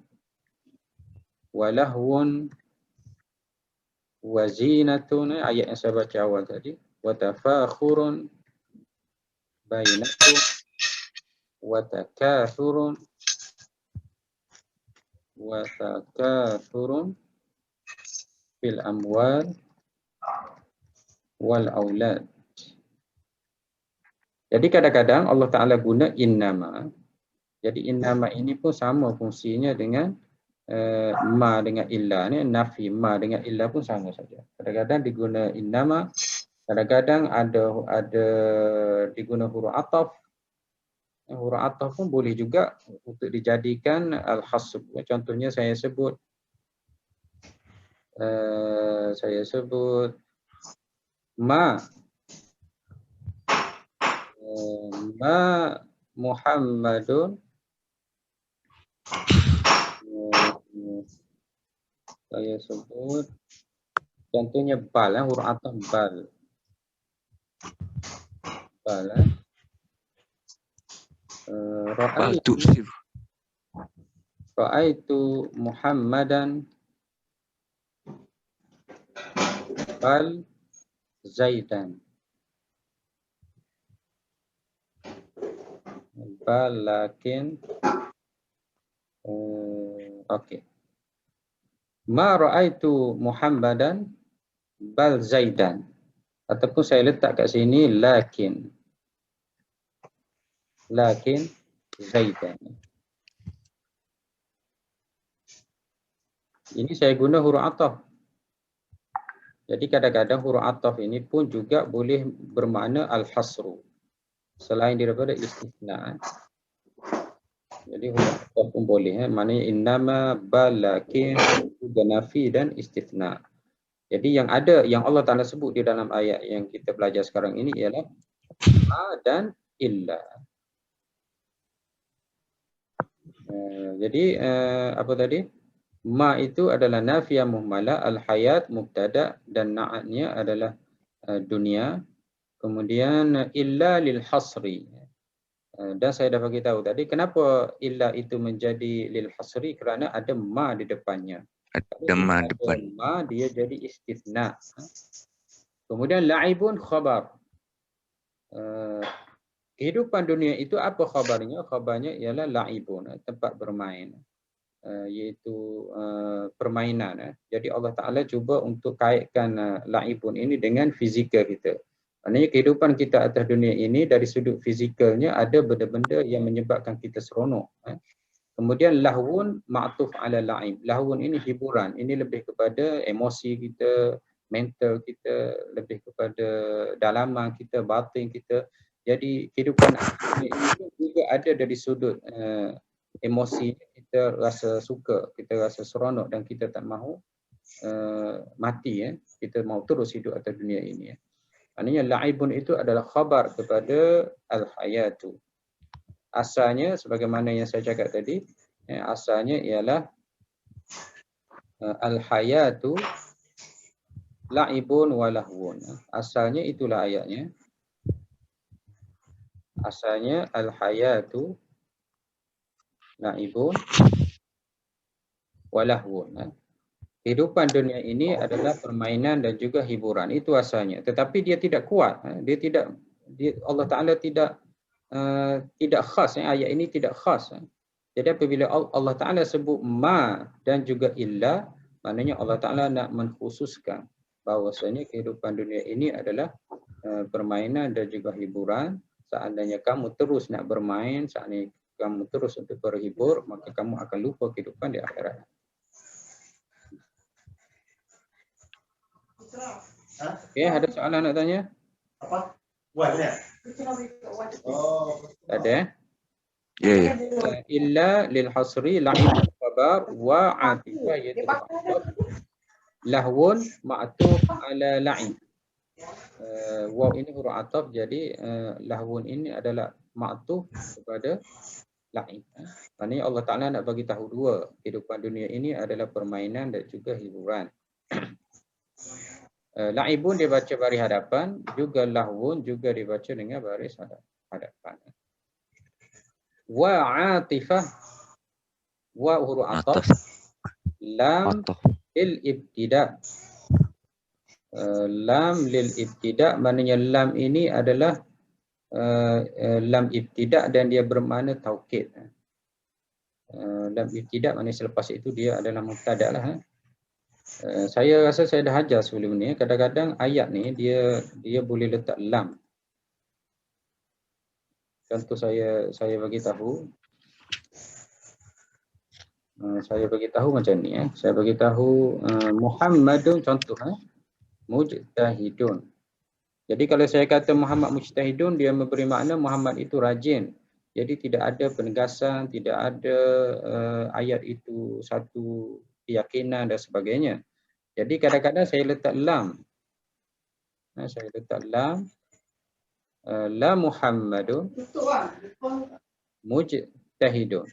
wa lahwun wa zinatun, ayat yang saya baca awal tadi, wa tafakhurun bainakum wa takathurun fil amwal wal aulad. Jadi kadang-kadang Allah Ta'ala guna innama. Jadi innama ini pun sama fungsinya dengan ma dengan illa ni, nafi ma dengan illa pun sama saja. Kadang-kadang diguna innama, kadang-kadang ada diguna huruf ataf. Huruf ataf pun boleh juga untuk dijadikan al-hasb. Contohnya saya sebut ma Muhammadun. Saya sebut contohnya bal, huruf ataf bal. Ra'aitu Muhammadan bal Zaidan. Bal lakin okey. Ma ra'aitu Muhammadan bal Zaidan. Ataupun saya letak kat sini lakin Zaidan. Ini saya guna huruf ataf. Jadi kadang-kadang huruf ataf ini pun juga boleh bermakna al-hasru selain daripada istithna. Jadi huruf ataf pun boleh, maknanya innama, bal, lakin, juga nafi dan istithna. Jadi yang Allah Ta'ala sebut di dalam ayat yang kita belajar sekarang ini ialah ma dan illa. Jadi apa tadi? Ma itu adalah nafiyah muhmalah, al-hayat mubtada dan na'atnya adalah dunia. Kemudian illa lil hasri. Dan saya dah bagi tahu tadi kenapa illa itu menjadi lil hasri, kerana ada ma di depannya. Ada ma depan. Ma dia jadi istithna. Kemudian la'ibun khabar. Kehidupan dunia itu apa khabarnya? Khabarnya ialah la'ibun, tempat bermain. Iaitu permainan. Jadi Allah Ta'ala cuba untuk kaitkan la'ibun ini dengan fizikal kita. Maknanya kehidupan kita atas dunia ini dari sudut fizikalnya ada benda-benda yang menyebabkan kita seronok. Kemudian lahwun ma'tuf ala la'ib. Lahwun ini hiburan. Ini lebih kepada emosi kita, mental kita, lebih kepada dalaman kita, batin kita. Jadi kehidupan dunia ini juga ada dari sudut emosi. Kita rasa suka, kita rasa seronok dan kita tak mahu mati. Kita mahu terus hidup atas dunia ini. Maknanya la'ibun itu adalah khabar kepada al-hayatu. Asalnya sebagaimana yang saya cakap tadi, asalnya ialah al-hayatu la'ibun wa lahwun. Asalnya itulah ayatnya. Asalnya al-hayatu la'ibun wa lahwun. Kehidupan dunia ini adalah permainan dan juga hiburan. Itu asalnya. Tetapi dia tidak kuat. Allah Ta'ala tidak khas. Ayat ini tidak khas. Jadi apabila Allah Ta'ala sebut ma dan juga illa, maknanya Allah Ta'ala nak mengkhususkan bahawasanya kehidupan dunia ini adalah permainan dan juga hiburan. Seandainya kamu terus nak bermain, seandainya kamu terus untuk berhibur, maka kamu akan lupa kehidupan di akhirat. Okey, ada soalan nak tanya? Apa? Buatnya. Oh. Ada? Ya, ya. Illa lil hasri la'ib sabab wa atifah yadul lahwun ma'tuf ala la'ib. Waw ini huruf ataf, jadi lahwun ini adalah ma'tuf kepada la'ib. Maknanya Allah Ta'ala nak bagi tahu dua, kehidupan dunia ini adalah permainan dan juga hiburan. La'ibun dibaca baris hadapan, juga lahwun juga dibaca dengan baris hadapan. Wa atifah, wa huruf ataf, lam lil ibtida. Lam lil ibtida, maknanya lam ini adalah lam ibtida dan dia bermakna taukid. Lam ibtida maknanya selepas itu dia adalah mubtada lah. Saya rasa saya dah ajar sebelum ni. Kadang-kadang ayat ni dia boleh letak lam. Contoh saya bagi tahu. Saya bagi tahu macam ni. Saya bagi tahu Muhammadun, contoh mujtahidun. Jadi kalau saya kata Muhammad mujtahidun, dia memberi makna Muhammad itu rajin. Jadi tidak ada penegasan, tidak ada ayat itu satu keyakinan dan sebagainya. Jadi kadang-kadang saya letak lam. Saya letak lam. La Muhammadun mujtahidun.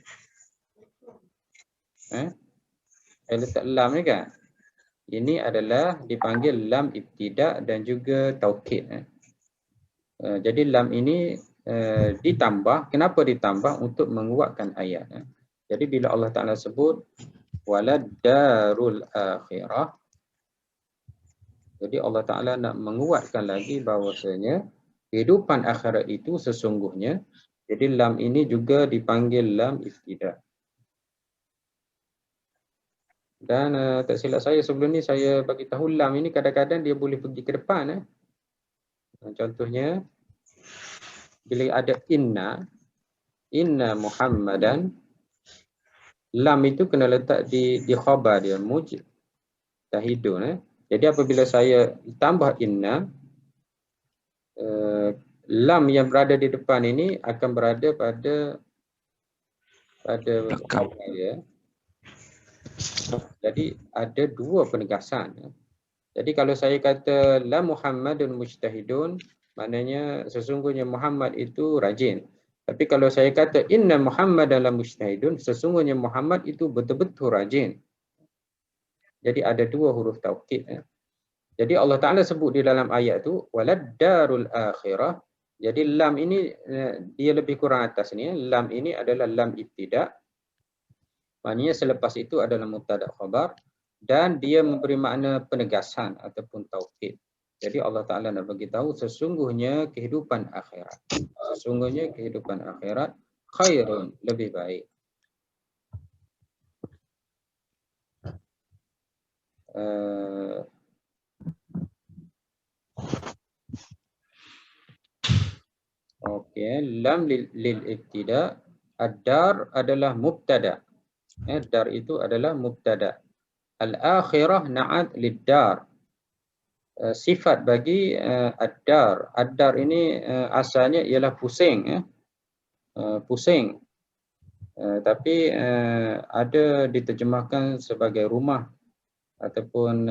Saya letak lam ni kan. Ini adalah dipanggil lam ibtida dan juga taukid. Jadi lam ini ditambah. Kenapa ditambah? Untuk menguatkan ayat. Jadi bila Allah Ta'ala sebut walad darul akhirah, jadi Allah Ta'ala nak menguatkan lagi bahawasanya kehidupan akhirat itu sesungguhnya. Jadi lam ini juga dipanggil lam ibtida. Dan tak silap saya sebelum ni saya bagi tahu lam ini kadang-kadang dia boleh pergi ke depan. Contohnya bila ada inna Muhammadan, lam itu kena letak di khabar dia, mujtahidun. Jadi apabila saya tambah inna, lam yang berada di depan ini akan berada pada khabar dia. Jadi ada dua penegasan. Jadi kalau saya kata la Muhammadun mujtahidun, maknanya sesungguhnya Muhammad itu rajin. Tapi kalau saya kata inna Muhammadan la mujtahidun, sesungguhnya Muhammad itu betul-betul rajin. Jadi ada dua huruf taukid. Jadi Allah Ta'ala sebut di dalam ayat itu walad darul akhirah. Jadi lam ini dia lebih kurang atas ni. Lam ini adalah lam ibtida. Maknanya selepas itu adalah mubtada khabar dan dia memberi makna penegasan ataupun taukid. Jadi Allah Ta'ala nak bagi tahu sesungguhnya kehidupan akhirat. Sesungguhnya kehidupan akhirat khairun, lebih baik. Okey, lam lil ibtida, ad-dar adalah mubtada. Dar itu adalah mubtada. Al-akhirah na'at lid-dar. Sifat bagi ad-dar. Ad-dar ini asalnya ialah pusing. Pusing. Tapi ada diterjemahkan sebagai rumah ataupun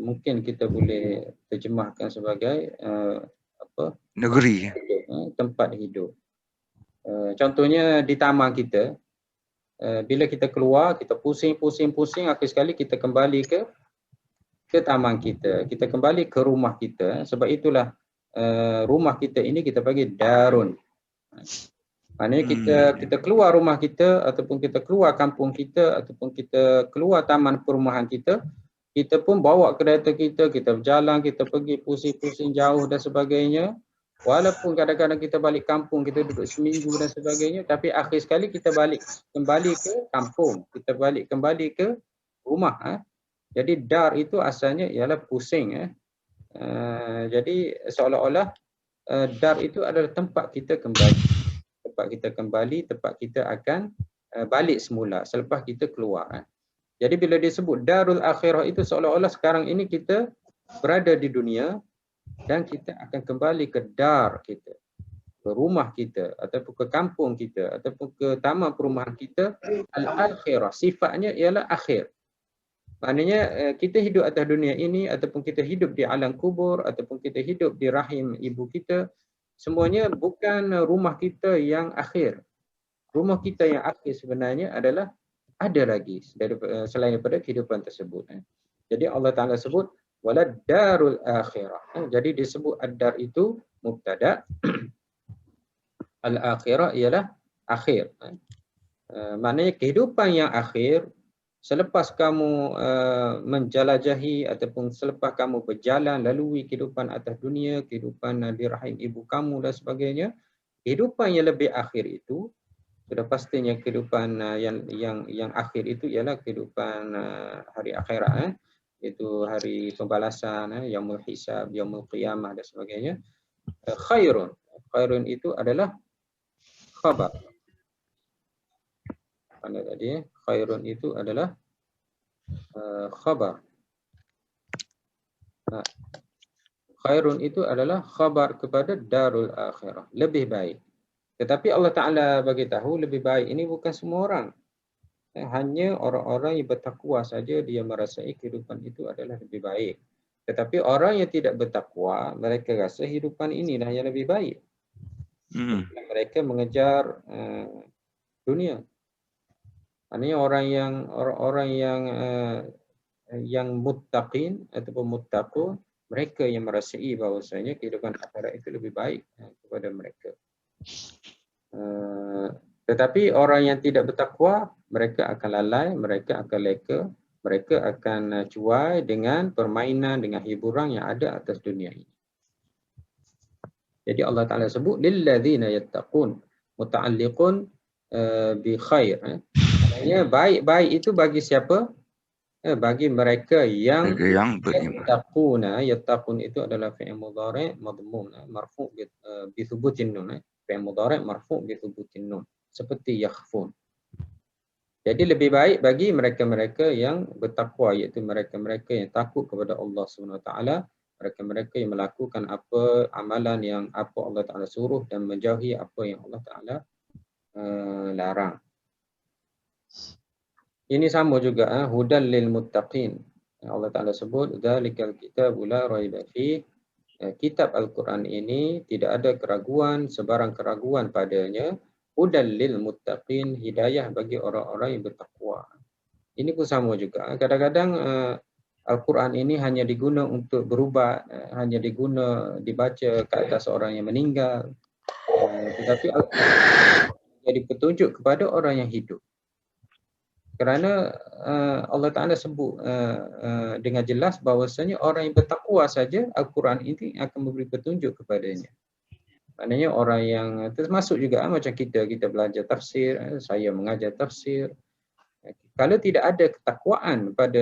mungkin kita boleh terjemahkan sebagai Negeri. Tempat hidup. Contohnya di taman kita, bila kita keluar, kita pusing, akhir sekali kita kembali ke taman kita. Kita kembali ke rumah kita. Sebab itulah rumah kita ini kita panggil darun. Maknanya kita keluar rumah kita, ataupun kita keluar kampung kita, ataupun kita keluar taman perumahan kita, kita pun bawa kereta kita berjalan, kita pergi pusing-pusing jauh dan sebagainya. Walaupun kadang-kadang kita balik kampung, kita duduk seminggu dan sebagainya, tapi akhir sekali kita balik kembali ke kampung, kita balik kembali ke rumah. Jadi dar itu asalnya ialah pusing. Jadi seolah-olah dar itu adalah tempat kita kembali, tempat kita akan balik semula selepas kita keluar. Jadi bila disebut darul akhirah itu seolah-olah sekarang ini kita berada di dunia dan kita akan kembali ke dar kita, ke rumah kita, ataupun ke kampung kita, ataupun ke taman perumahan kita. Al-akhirah sifatnya ialah akhir. Maknanya kita hidup atas dunia ini, ataupun kita hidup di alam kubur, ataupun kita hidup di rahim ibu kita, semuanya bukan rumah kita yang akhir. Rumah kita yang akhir sebenarnya adalah ada lagi selain daripada kehidupan tersebut. Jadi Allah Ta'ala sebut walad darul akhirah. Jadi disebut ad-dar itu mubtada, al-akhirah ialah akhir. Maknanya kehidupan yang akhir selepas kamu menjelajahi ataupun selepas kamu berjalan lalui kehidupan atas dunia, kehidupan di rahim ibu kamu dan sebagainya, kehidupan yang lebih akhir itu sudah pastinya kehidupan yang akhir itu ialah kehidupan hari akhirat, iaitu hari pembalasan, yaumul hisab, yaumul qiyamah dan sebagainya. Khairun itu adalah khabar. Anda tadi khairun itu adalah khabar. Khairun itu adalah khabar kepada darul akhirah, lebih baik. Tetapi Allah Ta'ala bagi tahu lebih baik ini bukan semua orang. Hanya orang-orang yang bertakwa saja dia merasai kehidupan itu adalah lebih baik. Tetapi orang yang tidak bertakwa, mereka rasa kehidupan inilah yang lebih baik. Mereka mengejar dunia. Maknanya orang yang muttaqin ataupun muttaqun, mereka yang merasai bahawasanya kehidupan akhirat itu lebih baik kepada mereka. Tetapi orang yang tidak bertakwa, mereka akan lalai, mereka akan leka, mereka akan cuai dengan permainan, dengan hiburan yang ada atas dunia ini. Jadi Allah Ta'ala sebut lilladzina yattaqun muta'alliqun bi khair. Maksudnya baik-baik itu bagi siapa? Bagi mereka yang yattaquna. Yattaqun itu adalah fi'il mudhari' madmum marfu' bi thubutin nun. Fi'il mudhari' marfu' bi thubutin nun. Seperti yakhfun. Jadi lebih baik bagi mereka-mereka yang bertakwa, iaitu mereka-mereka yang takut kepada Allah SWT, mereka-mereka yang melakukan apa amalan yang apa Allah Ta'ala suruh dan menjauhi apa yang Allah Ta'ala larang. Ini sama juga hudal lil muttaqin. Allah Ta'ala sebut dzalikal kitabu la raiba fi. Kitab Al-Quran ini tidak ada keraguan, sebarang keraguan padanya. Hudal lil muttaqin, hidayah bagi orang-orang yang bertakwa. Ini pun sama juga. Kadang-kadang Al-Quran ini hanya diguna untuk berubat, hanya diguna dibaca ke atas orang yang meninggal. Tetapi Al-Quran jadi petunjuk kepada orang yang hidup. Kerana Allah Ta'ala sebut dengan jelas bahawasanya orang yang bertakwa saja Al-Quran ini akan memberi petunjuk kepadanya. Maknanya orang yang termasuk juga macam kita belajar tafsir, saya mengajar tafsir. Kalau tidak ada ketakwaan pada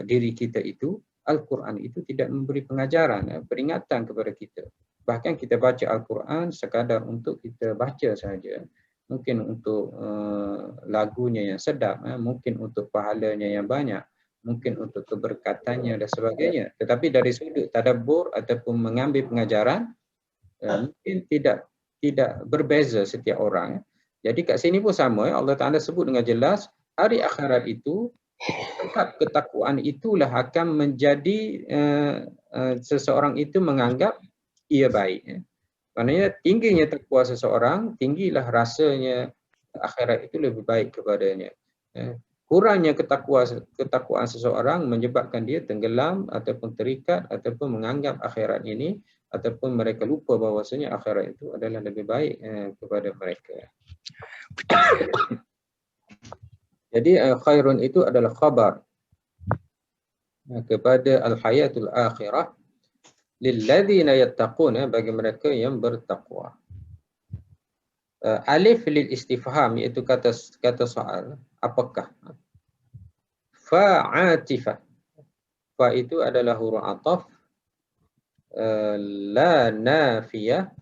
diri kita itu, Al-Quran itu tidak memberi pengajaran, peringatan kepada kita. Bahkan kita baca Al-Quran sekadar untuk kita baca saja. Mungkin untuk lagunya yang sedap, mungkin untuk pahalanya yang banyak, mungkin untuk keberkatannya dan sebagainya. Tetapi dari sudut tadabbur ataupun mengambil pengajaran, mungkin tidak berbeza setiap orang. Jadi kat sini pun sama, Allah Ta'ala sebut dengan jelas, hari akhirat itu, tempat ketakwaan itulah akan menjadi seseorang itu menganggap ia baik. Maknanya tingginya takwa seseorang, tinggilah rasanya akhirat itu lebih baik kepadanya. Kurangnya ketakwaan seseorang menyebabkan dia tenggelam ataupun terikat ataupun menganggap akhirat ini ataupun mereka lupa bahawasanya akhirat itu adalah lebih baik kepada mereka. Jadi khairun itu adalah khabar kepada al-hayatul akhirah lilladzina yattaquna, bagi mereka yang bertakwa. Alif lil istifham, iaitu kata soal, apakah. Fa'atifah, fa itu adalah huruf ataf. La nafiyah,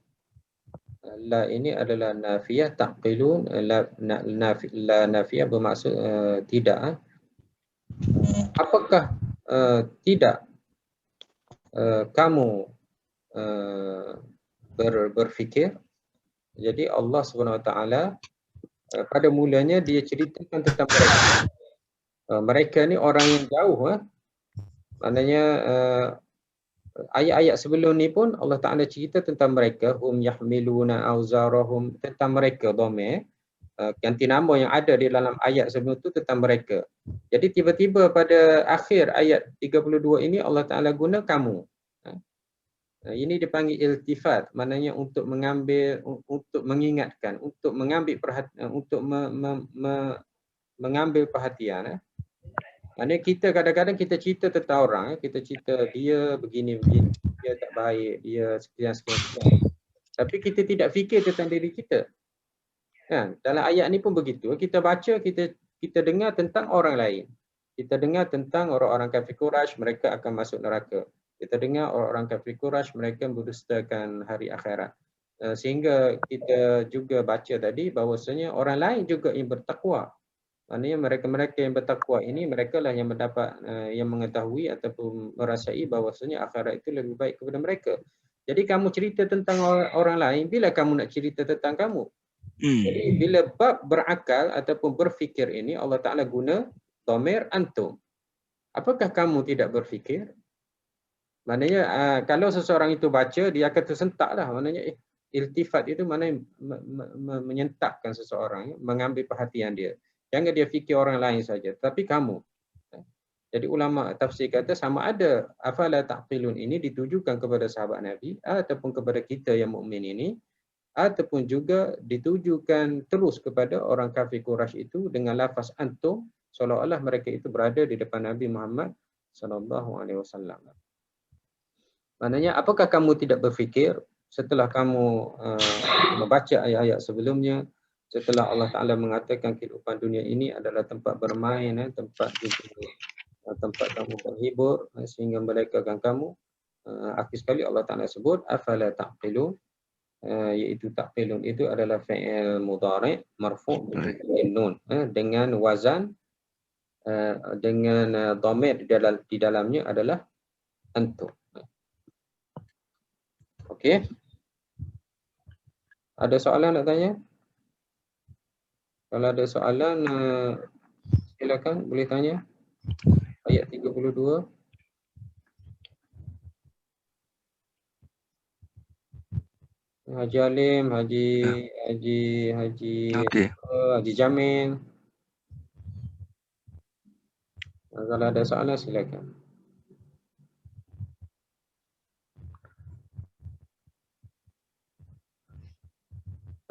la ini adalah nafiyah, taqilun. La nafiyah bermaksud tidak. Apakah tidak kamu berfikir? Jadi Allah SWT pada mulanya dia ceritakan tentang mereka. Mereka ni orang yang jauh. Maknanya ayat-ayat sebelum ni pun Allah Ta'ala cerita tentang mereka. Hum yahmiluna awzarahum, tentang mereka, dhamir. Ganti nama yang ada di dalam ayat sebelum itu tentang mereka. Jadi tiba-tiba pada akhir ayat 32 ini Allah Ta'ala guna kamu. Ini dipanggil iltifat, maknanya untuk mengambil, untuk mengingatkan, untuk mengambil perhatian, untuk mengambil perhatian. Maknanya kita kadang-kadang kita cerita tentang orang, kita cerita dia begini-begini, dia tak baik, dia sekian-sekian. Tapi kita tidak fikir tentang diri kita. Dalam ayat ni pun begitu. Kita baca, kita dengar tentang orang lain. Kita dengar tentang orang-orang kafir Quraisy, mereka akan masuk neraka. Kita dengar orang-orang kafir Quraisy, mereka mendustakan hari akhirat. Sehingga kita juga baca tadi bahawasanya orang lain juga yang bertakwa. Maknanya mereka-mereka yang bertakwa ini, mereka lah yang mendapat, yang mengetahui ataupun merasai bahawasanya akhirat itu lebih baik kepada mereka. Jadi kamu cerita tentang orang lain, bila kamu nak cerita tentang kamu? Jadi bila bab berakal ataupun berfikir ini, Allah Ta'ala guna dhamir antum. Apakah kamu tidak berfikir? Maknanya kalau seseorang itu baca, dia akan tersentak lah. Maknanya iltifat itu maknanya menyentakkan seseorang, mengambil perhatian dia. Jangan dia fikir orang lain saja, tapi kamu. Jadi ulama tafsir kata sama ada afala taqilun ini ditujukan kepada sahabat Nabi ataupun kepada kita yang mukmin ini, ataupun juga ditujukan terus kepada orang kafir Quraisy itu dengan lafaz antum, seolah-olah mereka itu berada di depan Nabi Muhammad SAW. Maknanya, apakah kamu tidak berfikir setelah kamu membaca ayat-ayat sebelumnya, setelah Allah Ta'ala mengatakan kehidupan dunia ini adalah tempat bermain, tempat kamu terhibur, sehingga melekakan kamu. Akhir sekali Allah Ta'ala sebut, afala taqilun, iaitu taqilun itu adalah fi'il mudhari' marfu' bin nun, dengan wazan, dengan dhamir di dalamnya adalah antum. Okey. Ada soalan nak tanya? Kalau ada soalan, silakan boleh tanya. Ayat 32. Haji Alim, Haji Jamil. Kalau ada soalan silakan.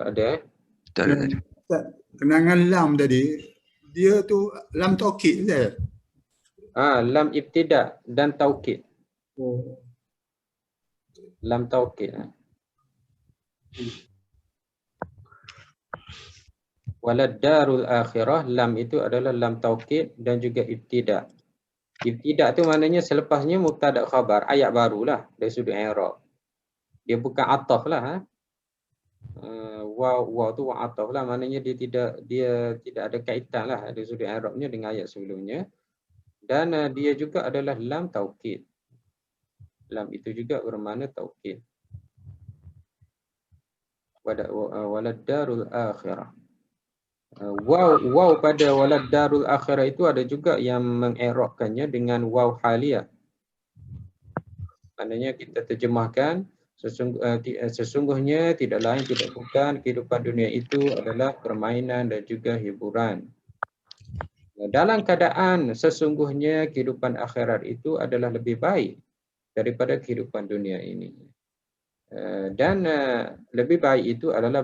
Tak ada. Tak ada tadi. Kenangan lam tadi, dia tu lam taukid je. Lam ibtida dan taukid. Lam taukid. Walad darul akhirah, lam itu adalah lam taukid dan juga ibtida. Ibtida tu maknanya selepasnya mubtada khabar, ayat barulah dari sudut i'rab. Dia bukan ataf lah. Waw tu wa ataf lah, maknanya dia tidak ada kaitan lah dari sudut i'rabnya dengan ayat sebelumnya. Dan dia juga adalah lam taukid. Lam itu juga bermakna taukid. Walad darul akhirah. Waw pada walad darul akhirah itu ada juga yang mengi'rabkannya dengan waw haliyah. Maknanya kita terjemahkan sesungguhnya tidak lain tidak bukan kehidupan dunia itu adalah permainan dan juga hiburan. Dalam keadaan sesungguhnya kehidupan akhirat itu adalah lebih baik daripada kehidupan dunia ini. Dan lebih baik itu adalah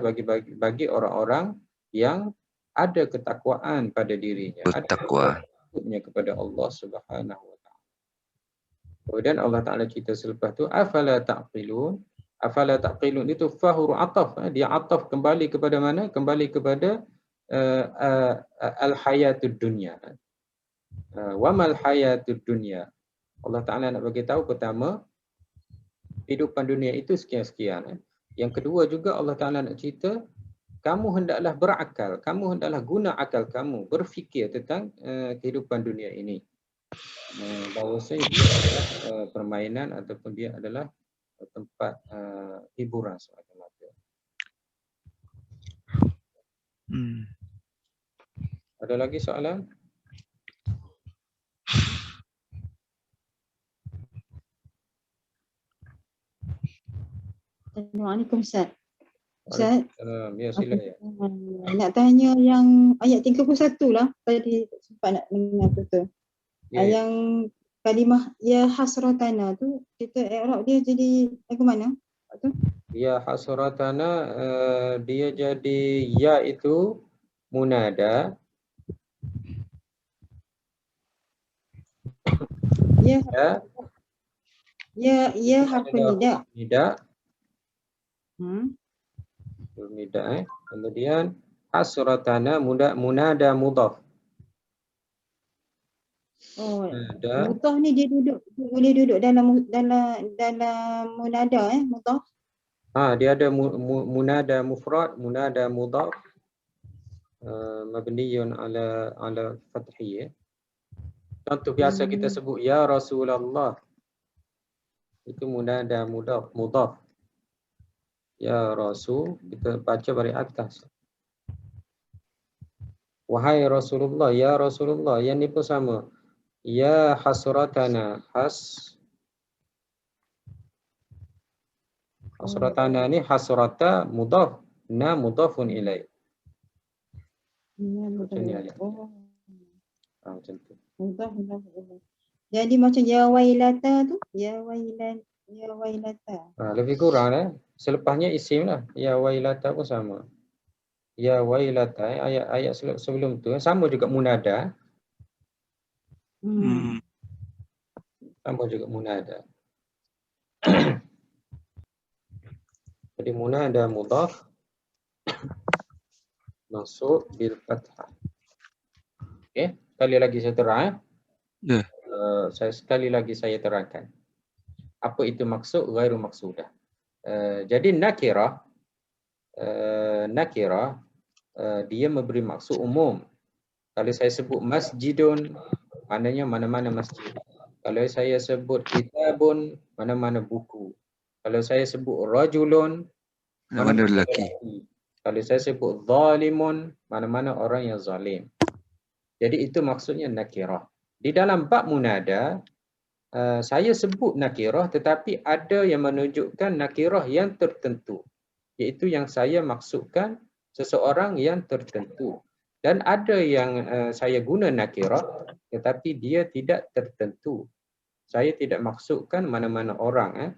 bagi orang-orang yang ada ketakwaan pada dirinya, Bertakwa. takutnya kepada Allah Subhanahu wa taala. Kemudian Allah Taala cerita selepas tu, afala taqilun. Afala taqilun itu fahuru ataf, dia ataf kembali kepada mana? Kembali kepada al-hayatud dunya. Wa mal hayatud dunya. Allah Taala nak bagi tahu pertama, kehidupan dunia itu sekian-sekian. Yang kedua juga Allah Taala nak cerita, kamu hendaklah berakal, kamu hendaklah guna akal kamu, berfikir tentang kehidupan dunia ini. Bahawasanya dia adalah permainan ataupun dia adalah tempat hiburan semata-mata. Ada lagi soalan? Assalamualaikum Ustaz. Ustaz, Ya, sila ya. nak tanya yang ayat 31 lah. Tadi sempat nak dengar betul. Ya, ya. Yang kalimah ya hasratana tu, kita i'rab dia jadi lagu mana? Ya hasratana, dia jadi ya itu munada. Ya harfun nida. Nida. Hmm. Nida. Kemudian hasratana munada mudhaf. Oh, Munada. mudhaf ni dia boleh duduk dalam munada mudhaf. Dia ada munada mufrad, munada mudhaf, mabniyun ala fathi. Contoh biasa kita sebut ya Rasulullah. Itu munada mudhaf. Ya Rasul, kita baca dari atas. Wahai Rasulullah, ya Rasulullah. Yang ni pun sama. Ya hasratana, hasratana ni hasrata mudhaf, na mudhafun ilaih. Ya, Macam ni betul. ayat. Macam tu. Mudhaf. Jadi macam ya wailata tu, ya wailata. Lebih kurang selepasnya isim lah. Ya wailata pun sama. Ya wailata, ayat sebelum tu sama juga munada. Sama juga munada. Jadi munada mudhaf mansub bil fathah. Okey, sekali lagi saya terang. Ya. Sekali lagi saya terangkan. Apa itu maksud ghairu maksudah. Jadi nakirah dia memberi maksud umum. Kalau saya sebut masjidun, maknanya mana-mana masjid. Kalau saya sebut kitabun, mana-mana buku. Kalau saya sebut rajulun, Mana lelaki. Kalau saya sebut zalimun, mana-mana orang yang zalim. Jadi itu maksudnya nakirah. Di dalam bab munada, saya sebut nakirah tetapi ada yang menunjukkan nakirah yang tertentu. Iaitu yang saya maksudkan seseorang yang tertentu. Dan ada yang saya guna nakirah tetapi dia tidak tertentu. Saya tidak maksudkan mana-mana orang.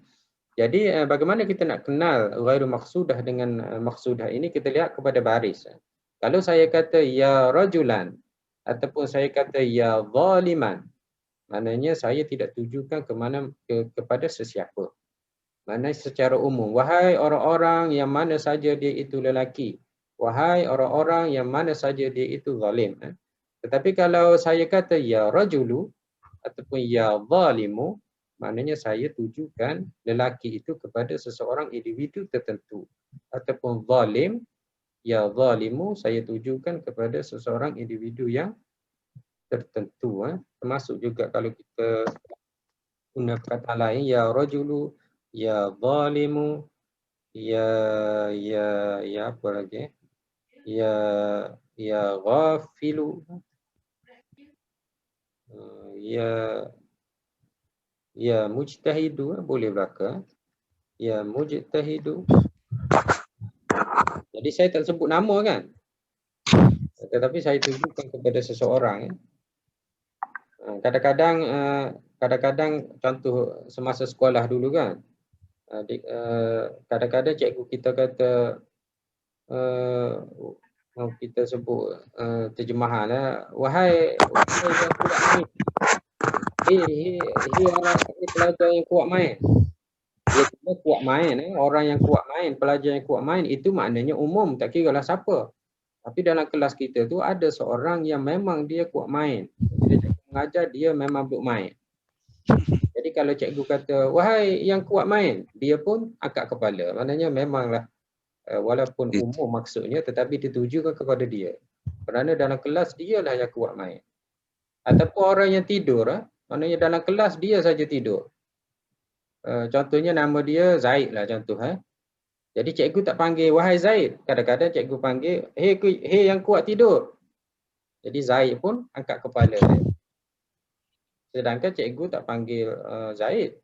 Jadi bagaimana kita nak kenal ghairu maksudah dengan maksudah ini? Kita lihat kepada baris. Kalau saya kata ya rajulan ataupun saya kata ya zaliman, maknanya saya tidak tujukan kepada sesiapa. Maknanya secara umum, wahai orang-orang yang mana saja dia itu lelaki, wahai orang-orang yang mana saja dia itu zalim. Tetapi kalau saya kata ya rajulu ataupun ya zalimu, maknanya saya tujukan lelaki itu kepada seseorang individu tertentu. Ataupun zalim, ya zalimu, saya tujukan kepada seseorang individu yang tertentu. Termasuk juga kalau kita guna kata lain, ya rajulu, ya zalimu, ya apa lagi? Ya ghafilu, ya mujtahidu, boleh belaka. Ya mujtahidu. Jadi saya tak sebut nama kan. Tetapi saya tujukan kepada seseorang. Kadang-kadang contoh semasa sekolah dulu kan. Kadang-kadang cikgu kita kata kita sebut terjemahan, wahai yang kuat main, pelajar yang kuat main. Dia kata kuat main, orang yang kuat main, pelajar yang kuat main, itu maknanya umum, tak kira lah siapa. Tapi dalam kelas kita tu ada seorang yang memang dia kuat main. Bila cikgu mengajar, dia memang duk main. Jadi kalau cikgu kata, wahai yang kuat main, dia pun angkat kepala. Maknanya memanglah, walaupun umum maksudnya, tetapi ditujukan kepada dia. Kerana dalam kelas, dialah yang kuat main. Ataupun orang yang tidur, maknanya dalam kelas, dia saja tidur. Contohnya nama dia Zaid lah contoh. Jadi cikgu tak panggil, wahai Zaid. Kadang-kadang cikgu panggil, hey yang kuat tidur. Jadi Zaid pun angkat kepala. Sedangkan cikgu tak panggil Zaid.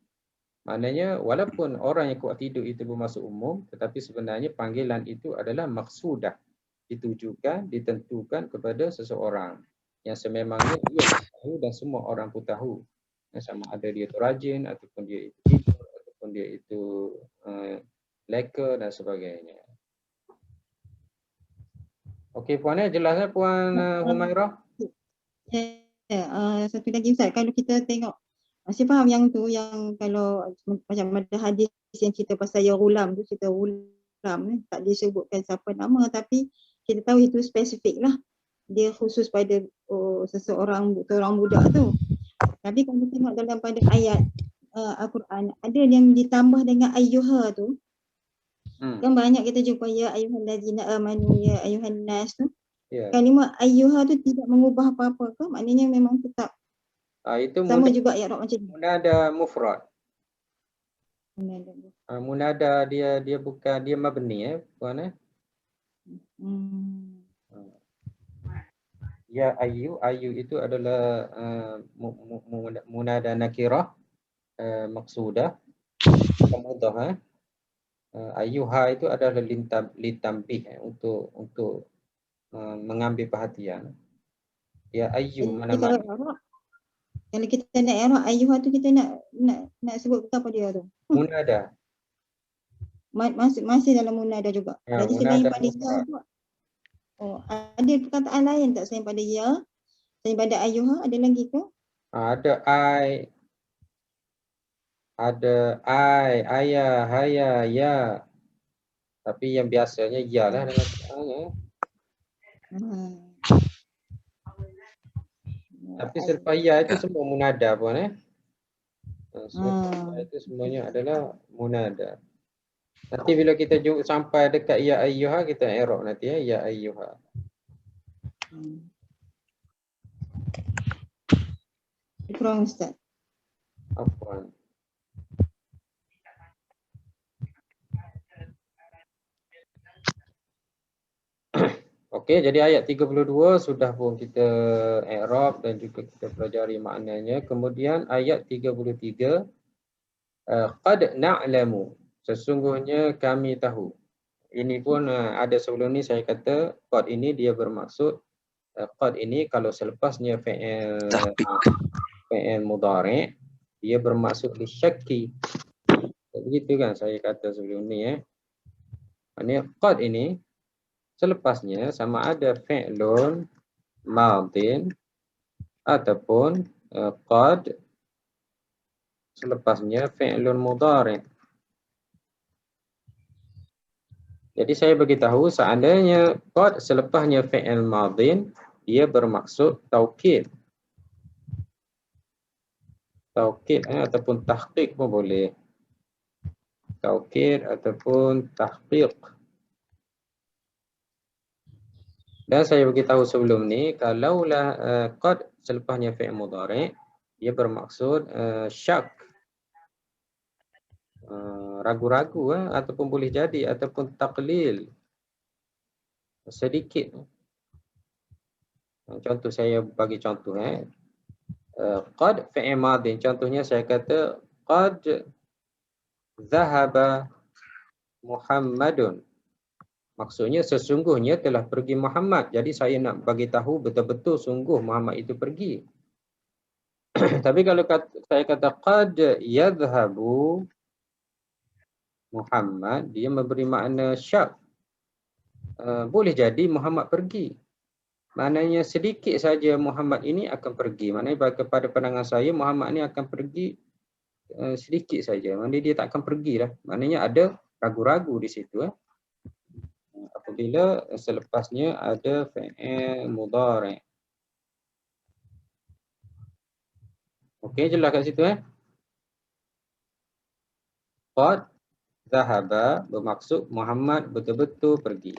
Maknanya walaupun orang yang kuat tidur itu bermaksud umum, tetapi sebenarnya panggilan itu adalah maksudah. Ditujukan, ditentukan kepada seseorang. Yang sememangnya dia tahu dan semua orang pun tahu. Sama ada dia tu rajin, ataupun dia itu tidur, ataupun dia itu leka dan sebagainya. Okey Puan, jelas Puan Humairah? Satu lagi Ustaz, kalau kita tengok, saya faham yang tu, yang kalau macam ada hadis yang cerita pasal ya Ghulam tu, cerita Ghulam tak disebutkan siapa nama, tapi kita tahu itu spesifik lah. Dia khusus pada seorang budak tu. Tapi kalau kita tengok dalam pada ayat Al-Quran, ada yang ditambah dengan ayyuha tu. Kan banyak kita jumpa ya ayyuhallazina amanu, ya ayyuhan nas tu. Kalimah ayyuha tu tidak mengubah apa-apa ke? Maknanya memang tetap itu sama juga ya Rob macam munada mufrad. Munada dia bukan, dia mabni Puan Ya ayu itu adalah munada nakirah maksudah kemudah. Ayyuha itu adalah litambih untuk mengambil perhatian. Ya ayyu mana-mana. Kalau kita nak i'rab ayyuha tu, kita nak sebut apa dia tu? Munada. Masih dalam munada juga. Jadi selain pada ya tu, ada perkataan lain tak selain pada ya? Selain pada ayyuha ada lagi ke? Ada ayah, haya, ya. Tapi yang biasanya ya lah dalam Quran. Tapi selepas ya itu semua munada Puan Selepas itu semuanya adalah munada. Nanti bila kita sampai dekat ya ayyuha, kita i'rab nanti ya ayyuha. Kurang Ustaz. Afwan. Okey, jadi ayat 32 sudah pun kita i'rab dan juga kita pelajari maknanya. Kemudian ayat 33, qad na'lamu, sesungguhnya kami tahu. Ini pun ada sebelum ni saya kata qad ini dia bermaksud, qad ini kalau selepasnya fi'il mudhari' dia bermaksud lisyakki. Begitu kan saya kata sebelum ni Maknanya qad ini selepasnya sama ada fi'lun madin ataupun qad selepasnya fi'lun mudhari'. Jadi saya beritahu seandainya qad selepasnya fi'il madin, dia bermaksud taukid. Taukid ataupun tahqiq pun boleh. Taukid ataupun tahqiq. Dan saya beritahu sebelum ni, kalaulah qad selepasnya fi'il mudhari', dia bermaksud syak, ragu-ragu ataupun boleh jadi, ataupun taqlil, sedikit. Contoh saya bagi contoh qad fi'il madhi, contohnya saya kata qad zahaba Muhammadun. Maksudnya sesungguhnya telah pergi Muhammad. Jadi saya nak bagi tahu betul-betul sungguh Muhammad itu pergi. Tapi kalau saya kata qad yadhhabu Muhammad, dia memberi makna syak. Boleh jadi Muhammad pergi. Maknanya sedikit saja Muhammad ini akan pergi. Maknanya kepada pandangan saya Muhammad ini akan pergi sedikit saja. Maknanya dia tak akan pergi dah. Maknanya ada ragu-ragu di situ. Apabila selepasnya ada fi'il mudhari'. Okey, jelas kat situ Qad zahaba bermaksud Muhammad betul-betul pergi.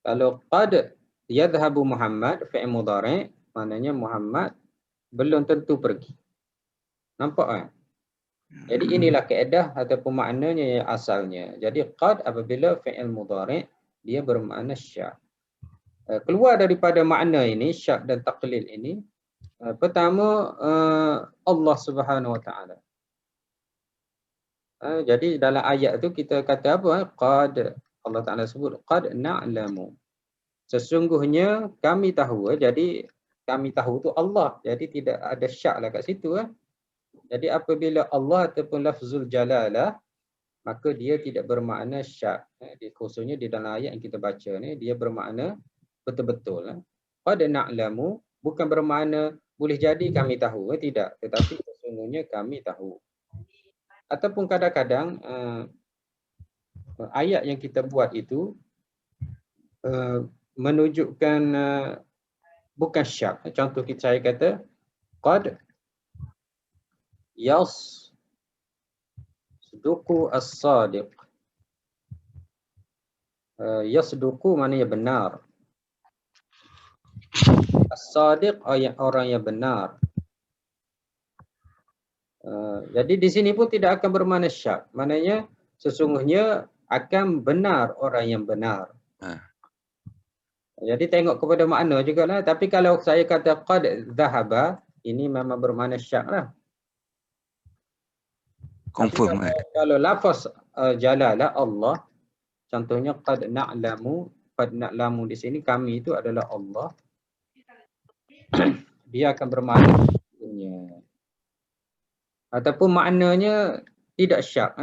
Kalau qad yadhhabu Muhammad fi'il mudhari', maknanya Muhammad belum tentu pergi. Nampak Jadi inilah kaedah ataupun maknanya yang asalnya. Jadi qad apabila fi'il mudhari' dia bermakna syak. Keluar daripada makna ini, syak dan taqlil ini, pertama Allah Subhanahu Wa Taala. Jadi dalam ayat tu kita kata apa? Qad, Allah Taala sebut qad na'lamu. Sesungguhnya kami tahu. Jadi kami tahu tu Allah. Jadi tidak ada syak lah kat situ. Jadi apabila Allah ataupun lafzul jalalah, maka dia tidak bermakna syak. Khususnya di dalam ayat yang kita baca ni, dia bermakna betul-betul. Qad na'lamu bukan bermakna boleh jadi kami tahu. Tidak. Tetapi sesungguhnya kami tahu. Ataupun kadang-kadang ayat yang kita buat itu menunjukkan bukan syak. Contoh saya kata qad yasduqu as-sadiq. Yasduqu maknanya benar. As-sadiq orang yang benar. Jadi di sini pun tidak akan bermakna syak. Maknanya sesungguhnya akan benar orang yang benar. Jadi tengok kepada makna jugalah. Tapi kalau saya kata qad zahaba, ini memang bermakna syak lah. Confirm kalau lafaz jalalah Allah, contohnya qad na'lamu di sini kami itu adalah Allah. Dia akan bermakna ataupun maknanya tidak syak.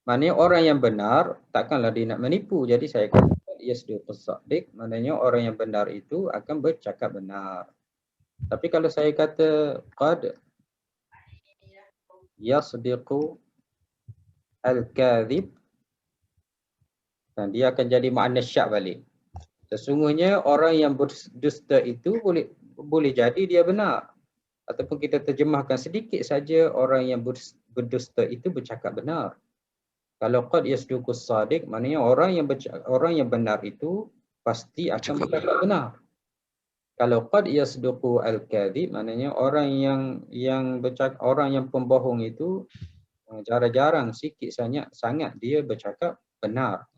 Maknanya orang yang benar takkanlah dia nak menipu. Jadi saya kata yasduqus sadiq, maknanya orang yang benar itu akan bercakap benar. Tapi kalau saya kata qad yasdiqu al-kadhib, dan dia akan jadi makna syak balik. Sesungguhnya orang yang berdusta itu boleh jadi dia benar. Ataupun kita terjemahkan sedikit saja orang yang berdusta itu bercakap benar. Kalau qad yasduqus sadiq, maknanya orang yang benar itu pasti akan bercakap benar. Kalau qad yasduqu al-kadhib, maknanya orang yang pembohong itu jarang-jarang sikit sangat dia bercakap benar.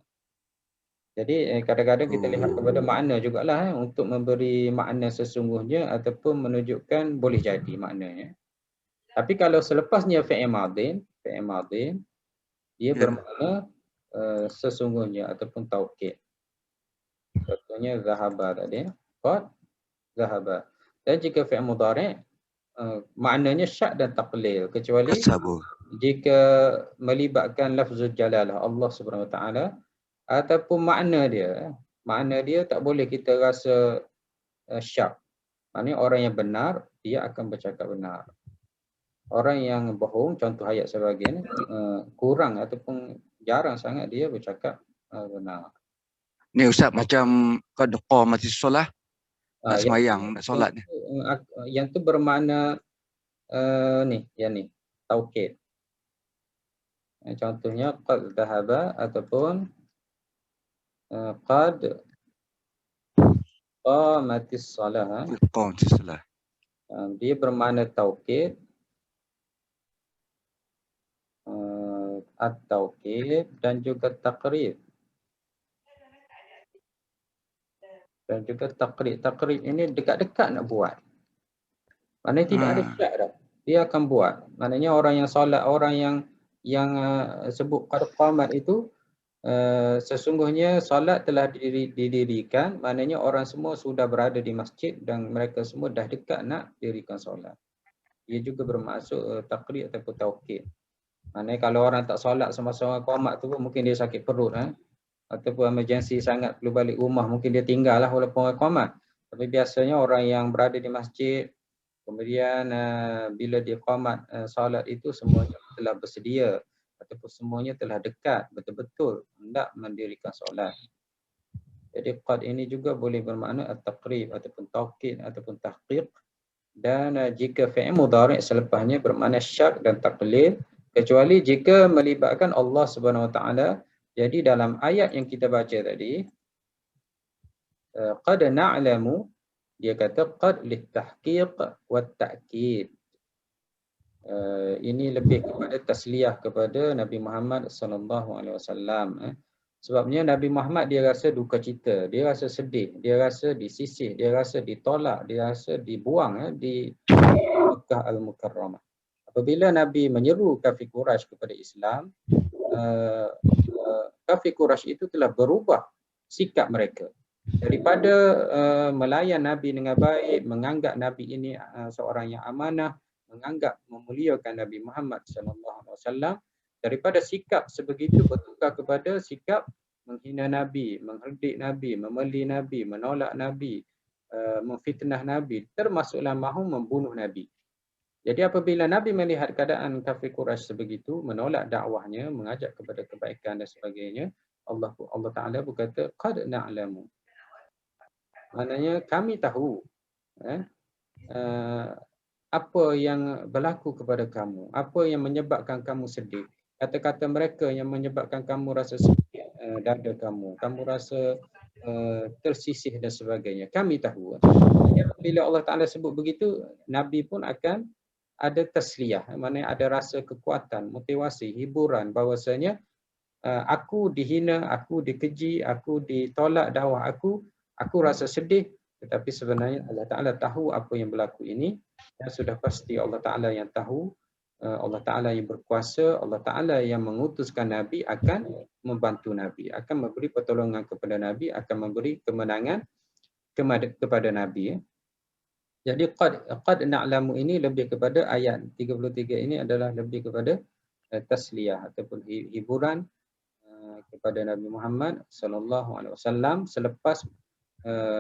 Jadi kadang-kadang kita lihat kepada makna jugalah untuk memberi makna sesungguhnya ataupun menunjukkan boleh jadi maknanya. Tapi kalau selepasnya fi'il madin dia bermakna sesungguhnya ataupun taukid. Contohnya zahaba tadi, qad zahaba. Dan jika fi'il mudhari' maknanya syak dan taqlil, kecuali jika melibatkan lafzul jalalah Allah Subhanahu Wa Taala ataupun makna dia tak boleh kita rasa syak. Maknanya orang yang benar dia akan bercakap benar. Orang yang bohong, contoh ayat sebahagian, kurang ataupun jarang sangat dia bercakap benar. Ni Ustaz macam qad qamatis solah, nak semayang, nak solat ni. Yang tu bermakna yang ni taukid. Contohnya qad dhahaba ataupun qad qamatis solah. Qamatis solah. Dia bermakna taukid. At-taukid dan juga taqrib. Dan juga taqrib. Taqrib ini dekat-dekat nak buat. Maknanya tidak ada syak dah. Dia akan buat. Maknanya orang yang solat, orang yang sebut qad qamat itu sesungguhnya solat telah didirikan. Maknanya orang semua sudah berada di masjid dan mereka semua dah dekat nak dirikan solat. Ia juga bermaksud taqrib ataupun taukid. Maknanya kalau orang tak solat semasa orang qamat tu pun mungkin dia sakit perut, ataupun emergency sangat perlu balik rumah, mungkin dia tinggal lah walaupun orang qamat. Tapi biasanya orang yang berada di masjid, kemudian bila dia qamat solat itu semuanya telah bersedia ataupun semuanya telah dekat betul-betul hendak mendirikan solat. Jadi qad ini juga boleh bermakna at-taqrib ataupun taukid ataupun tahqiq. Dan jika fi'il mudhari' selepasnya bermakna syak dan taqlil, kecuali jika melibatkan Allah Subhanahu Wa Taala. Jadi dalam ayat yang kita baca tadi, qad na'lamu, dia kata qad litahqiq wa ta'kid. Ini lebih kepada tasliyah kepada Nabi Muhammad sallallahu alaihi wasallam. Sebabnya Nabi Muhammad dia rasa duka cita, dia rasa sedih, dia rasa disisih, dia rasa ditolak, dia rasa dibuang di Makkah Al-Mukarramah. Apabila Nabi menyeru kafir Quraisy kepada Islam, kafir Quraisy itu telah berubah sikap mereka. Daripada melayan Nabi dengan baik, menganggap Nabi ini seorang yang amanah, menganggap memuliakan Nabi Muhammad SAW, daripada sikap sebegitu bertukar kepada sikap menghina Nabi, mengherdik Nabi, memeli Nabi, menolak Nabi, memfitnah Nabi, termasuklah mahu membunuh Nabi. Jadi apabila Nabi melihat keadaan kafir Quraisy sebegitu, menolak dakwahnya, mengajak kepada kebaikan dan sebagainya, Allah Ta'ala berkata, qad na'lamu. Maknanya kami tahu apa yang berlaku kepada kamu, apa yang menyebabkan kamu sedih. Kata-kata mereka yang menyebabkan kamu rasa sedih dada kamu rasa tersisih dan sebagainya. Kami tahu. Bila Allah Ta'ala sebut begitu, Nabi pun akan ada tasliyah, maknanya ada rasa kekuatan, motivasi, hiburan bahawasanya aku dihina, aku dikeji, aku ditolak dakwah aku rasa sedih, tetapi sebenarnya Allah Ta'ala tahu apa yang berlaku ini, dan sudah pasti Allah Ta'ala yang tahu, Allah Ta'ala yang berkuasa, Allah Ta'ala yang mengutuskan Nabi akan membantu Nabi, akan memberi pertolongan kepada Nabi, akan memberi kemenangan kepada Nabi. Jadi qad na'lamu ini lebih kepada ayat 33 ini adalah lebih kepada tasliyah ataupun hiburan kepada Nabi Muhammad sallallahu alaihi wasallam selepas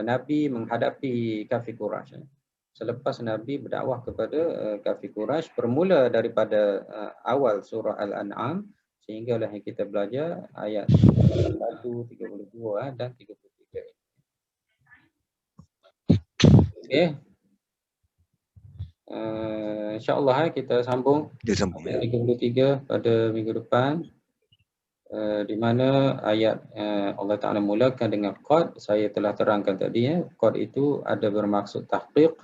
Nabi menghadapi kafir Quraisy. Selepas Nabi berdakwah kepada kafir Quraisy, bermula daripada awal surah Al-An'am sehinggalah yang kita belajar ayat 1, 32 dan 33. Okey. InsyaAllah kita sambung ayat 33 pada minggu depan, di mana ayat Allah Ta'ala mulakan dengan qad. Saya telah terangkan tadi, qad itu ada bermaksud tahqiq,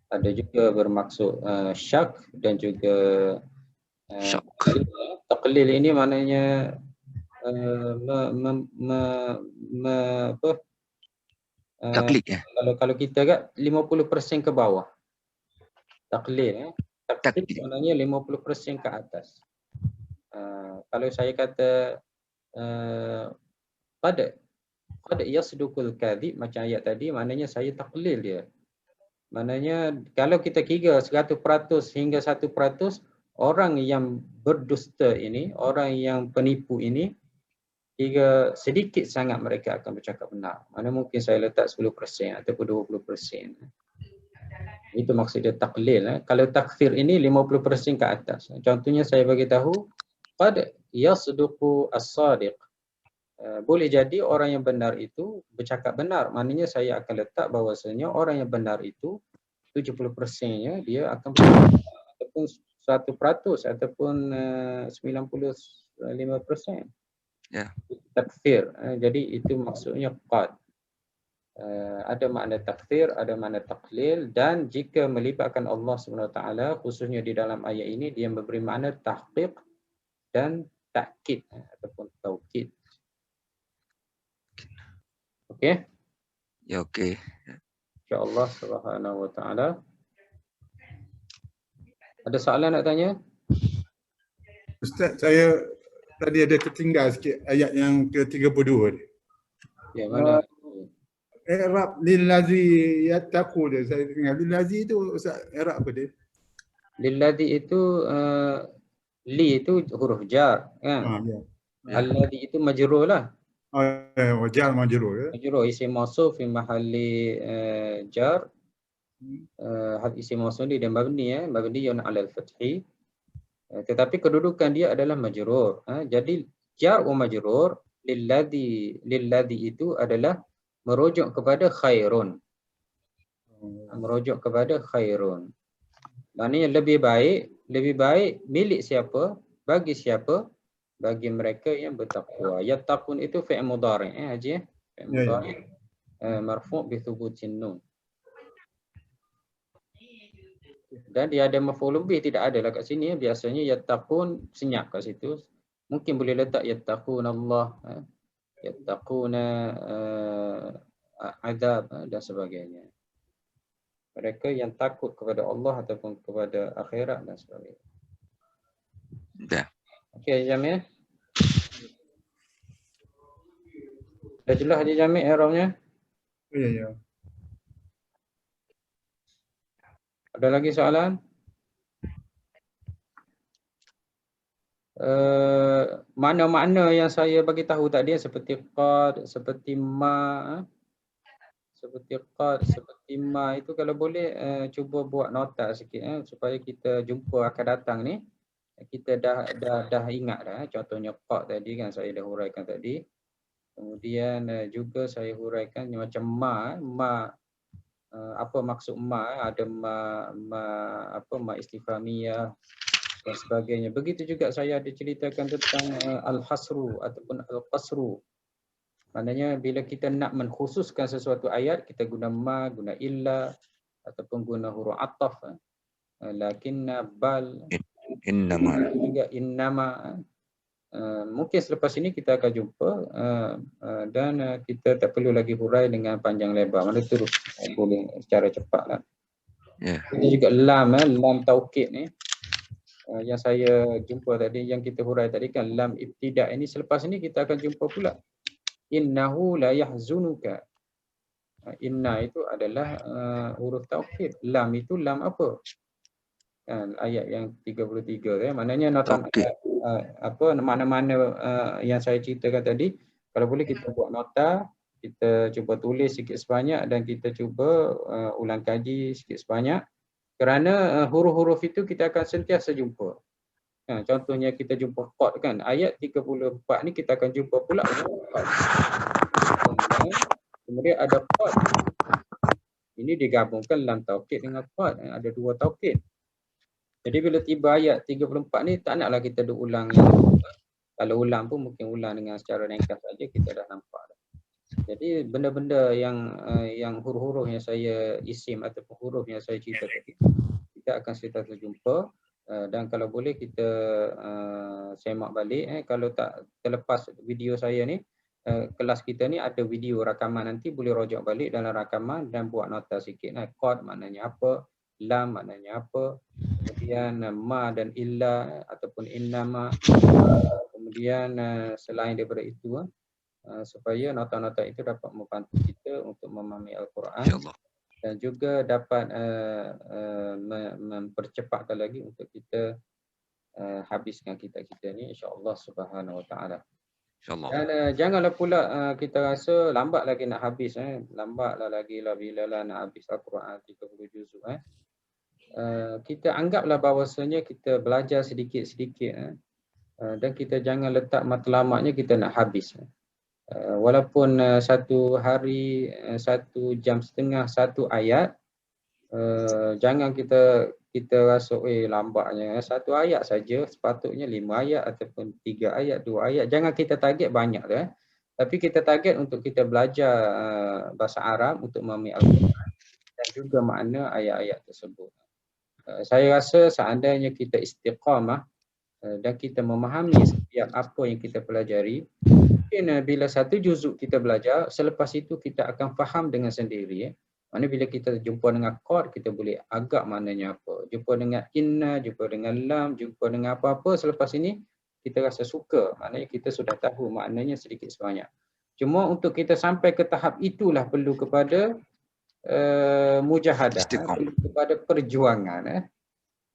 ada juga bermaksud syak, dan juga taqlil ini maknanya taklid ya. Kalau kita kat 50% ke bawah. Taklid taklid maknanya 50% ke atas. Kalau saya kata qad yasdukul kadhib macam ayat tadi, maknanya saya taklil dia. Maknanya kalau kita kira 100% hingga 1%, orang yang berdusta ini, orang yang penipu ini, kira sedikit sangat mereka akan bercakap benar. Mana mungkin saya letak 10% ataupun 20%. Itu maksud dia taklil. Kalau takfir ini 50% ke atas. Contohnya saya bagi tahu, qad yasduqu as-sadiq. Boleh jadi orang yang benar itu bercakap benar. Maknanya saya akan letak bahawasanya orang yang benar itu 70%-nya dia akan bercakap, ataupun 100% ataupun 95%. Ya. Takfir. Jadi itu maksudnya qad. Ada makna takfir, ada makna taklil, dan jika melibatkan Allah SWT, khususnya di dalam ayat ini, dia memberi makna tahqiq dan takkid ataupun taukid. Okey? Ya, okey. InsyaAllah subhanahu wa ta'ala. Ada soalan nak tanya? Ustaz, saya tadi ada tertinggal sikit ayat yang ke-32 ni. Ya, mana? I'rab lillazi yattaqu dia. Saya dengar lillazi tu Ustaz, i'rab apa dia? Lilladhi itu Li itu huruf jar. Kan? Ya. Alladhi itu majrur lah. Wajar majrur ya. Majrur isim mausuf fi mahalli jar. Isim mausuf dia mabni mabniyun 'alal fathi. Tetapi kedudukan dia adalah majrur. Jadi jar wa majrur lilladhi itu adalah merujuk kepada khairun. Merujuk kepada khairun. Maknanya lebih baik milik siapa, bagi siapa, bagi mereka yang bertakwa. Yattaqun itu fi'il mudhari' Haji fi'il mudhari' marfu' bi thubutin nun. Dan dia ada maf'ul bih, tidak ada lah kat sini. Biasanya yattaqun senyap kat situ. Mungkin boleh letak yattaqun Allah, yattaquna azab dan sebagainya. Mereka yang takut kepada Allah ataupun kepada akhirat dan sebagainya. Dah. Okey, Jamil. Dah jelas Haji Jamil i'rabnya? Ya. Ada lagi soalan? Mana-mana yang saya bagi tahu tadi seperti qad, seperti ma, seperti qad, seperti ma itu kalau boleh cuba buat nota sikit supaya kita jumpa akan datang ni kita dah ingat dah. Contohnya qad tadi kan saya dah huraikan tadi. Kemudian juga saya huraikan macam ma apa maksud ma, ada ma istifhamiyah dan sebagainya. Begitu juga saya ada ceritakan tentang al-hasru ataupun al-qasru. Maknanya bila kita nak mengkhususkan sesuatu ayat, kita guna ma, guna illa ataupun guna huruf ataf. Lakinna, bal, Innama. juga innama. Mungkin selepas ini kita akan jumpa dan kita tak perlu lagi hurai dengan panjang lebar. Mana terus boleh secara cepatlah. Ini juga lam taukid ni. Yang saya jumpa tadi, yang kita hurai tadi kan lam ibtida' ini. Selepas ini kita akan jumpa pula innahu la yahzunuka. Inna itu adalah huruf taukid. Lam itu lam apa? Ayat yang 33 maknanya nota mana-mana yang saya ceritakan tadi, kalau boleh kita buat nota, kita cuba tulis sikit sebanyak dan kita cuba ulang kaji sikit sebanyak, kerana huruf-huruf itu kita akan sentiasa jumpa. Contohnya kita jumpa qad kan, ayat 34 ni kita akan jumpa pula qad. Kemudian ada qad. Ini digabungkan lam taukid dengan qad, ada dua taukid. Jadi bila tiba ayat 34 ni tak naklah kita duk ulang. Kalau ulang pun mungkin ulang dengan secara ringkas saja, kita dah nampak. Jadi benda-benda yang huruf-huruf yang saya isim ataupun huruf yang saya cerita tadi, kita akan sentiasa jumpa dan kalau boleh kita semak balik. Kalau tak terlepas video saya ni, kelas kita ni ada video rakaman, nanti boleh rujuk balik dalam rakaman dan buat nota sikit. Qad maknanya apa, lam maknanya apa, kemudian ma dan illa ataupun innama, kemudian selain daripada itu supaya nota-nota itu dapat membantu kita untuk memahami Al-Quran dan juga dapat mempercepatkan lagi untuk kita habiskan kita ni insya-Allah Subhanahu Wa Taala. InsyaAllah. Dan janganlah pula kita rasa lambat lagi nak habis. Lambatlah lagi lah bila lah nak habis Al-Quran 30 juzuk. Kita anggaplah bahawasanya kita belajar sedikit-sedikit dan kita jangan letak matlamatnya kita nak habis. Walaupun satu hari, 1 jam setengah, 1 ayat, jangan kita rasa lambatnya. 1 ayat saja, sepatutnya 5 ayat ataupun 3 ayat, 2 ayat. Jangan kita target banyak dah. Tapi kita target untuk kita belajar bahasa Arab untuk memahami Al-Quran dan juga makna ayat-ayat tersebut. Saya rasa seandainya kita istiqamah dan kita memahami setiap apa yang kita pelajari, mungkin bila 1 juzuk kita belajar, selepas itu kita akan faham dengan sendiri. Mana bila kita jumpa dengan qad, kita boleh agak maknanya apa. Jumpa dengan inna, jumpa dengan lam, jumpa dengan apa-apa, selepas ini kita rasa suka. Maknanya kita sudah tahu maknanya sedikit sebanyak. Cuma untuk kita sampai ke tahap itulah perlu kepada mujahadah, perlu kepada perjuangan.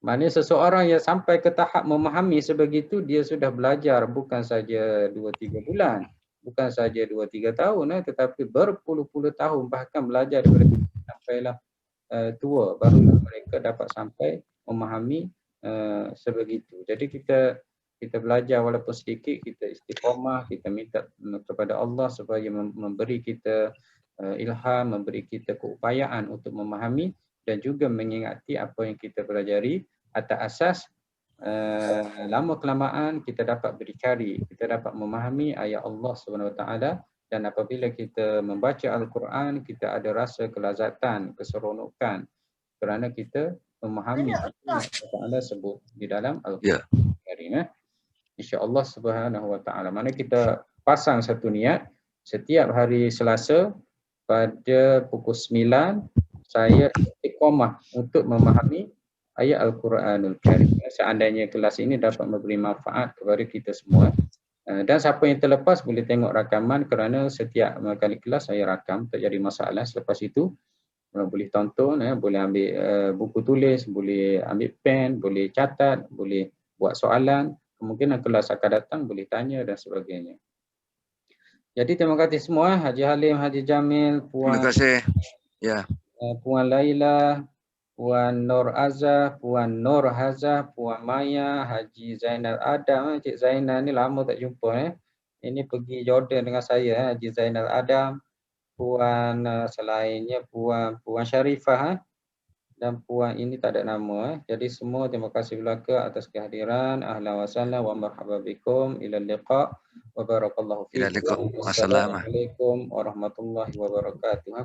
Maknanya seseorang yang sampai ke tahap memahami sebegitu, dia sudah belajar bukan saja 2-3 bulan, bukan saja 2-3 tahun, tetapi berpuluh-puluh tahun, bahkan belajar daripada sampailah tua, barulah mereka dapat sampai memahami sebegitu. Jadi kita belajar walaupun sedikit, kita istiqamah, kita minta kepada Allah supaya memberi kita ilham, memberi kita keupayaan untuk memahami dan juga mengingati apa yang kita pelajari atas asas lama kelamaan kita dapat berdikari, kita dapat memahami ayat Allah SWT, dan apabila kita membaca Al-Quran, kita ada rasa kelazatan, keseronokan kerana kita memahami apa yang Allah sebut di dalam Al-Quran. InsyaAllah Subhanahu Wa Taala. Mana kita pasang satu niat, setiap hari Selasa pada pukul 9 saya istiqamah untuk memahami ayat Al-Quranul Karim. Seandainya kelas ini dapat memberi manfaat kepada kita semua. Dan siapa yang terlepas boleh tengok rakaman kerana setiap kali kelas saya rakam, tak jadi masalah. Selepas itu boleh tonton, boleh ambil buku tulis, boleh ambil pen, boleh catat, boleh buat soalan. Kemungkinan kelas akan datang boleh tanya dan sebagainya. Jadi terima kasih semua, Haji Halim, Haji Jamil, Puan. Terima kasih. Ya. Puan Laila, Puan Nur Azah, Puan Nur Hazah, Puan Maya, Haji Zainal Adam. Cik Zainal ni lama tak jumpa. Ini pergi Jordan dengan saya, Haji Zainal Adam. Puan selainnya Puan Syarifah dan Puan ini tak ada nama. Jadi semua terima kasih belaka atas kehadiran. Ahlan wa sahlan wa marhaba bikum ila liqa wa barakallahu fiikum. Assalamualaikum Assalamualaikum warahmatullahi wabarakatuh.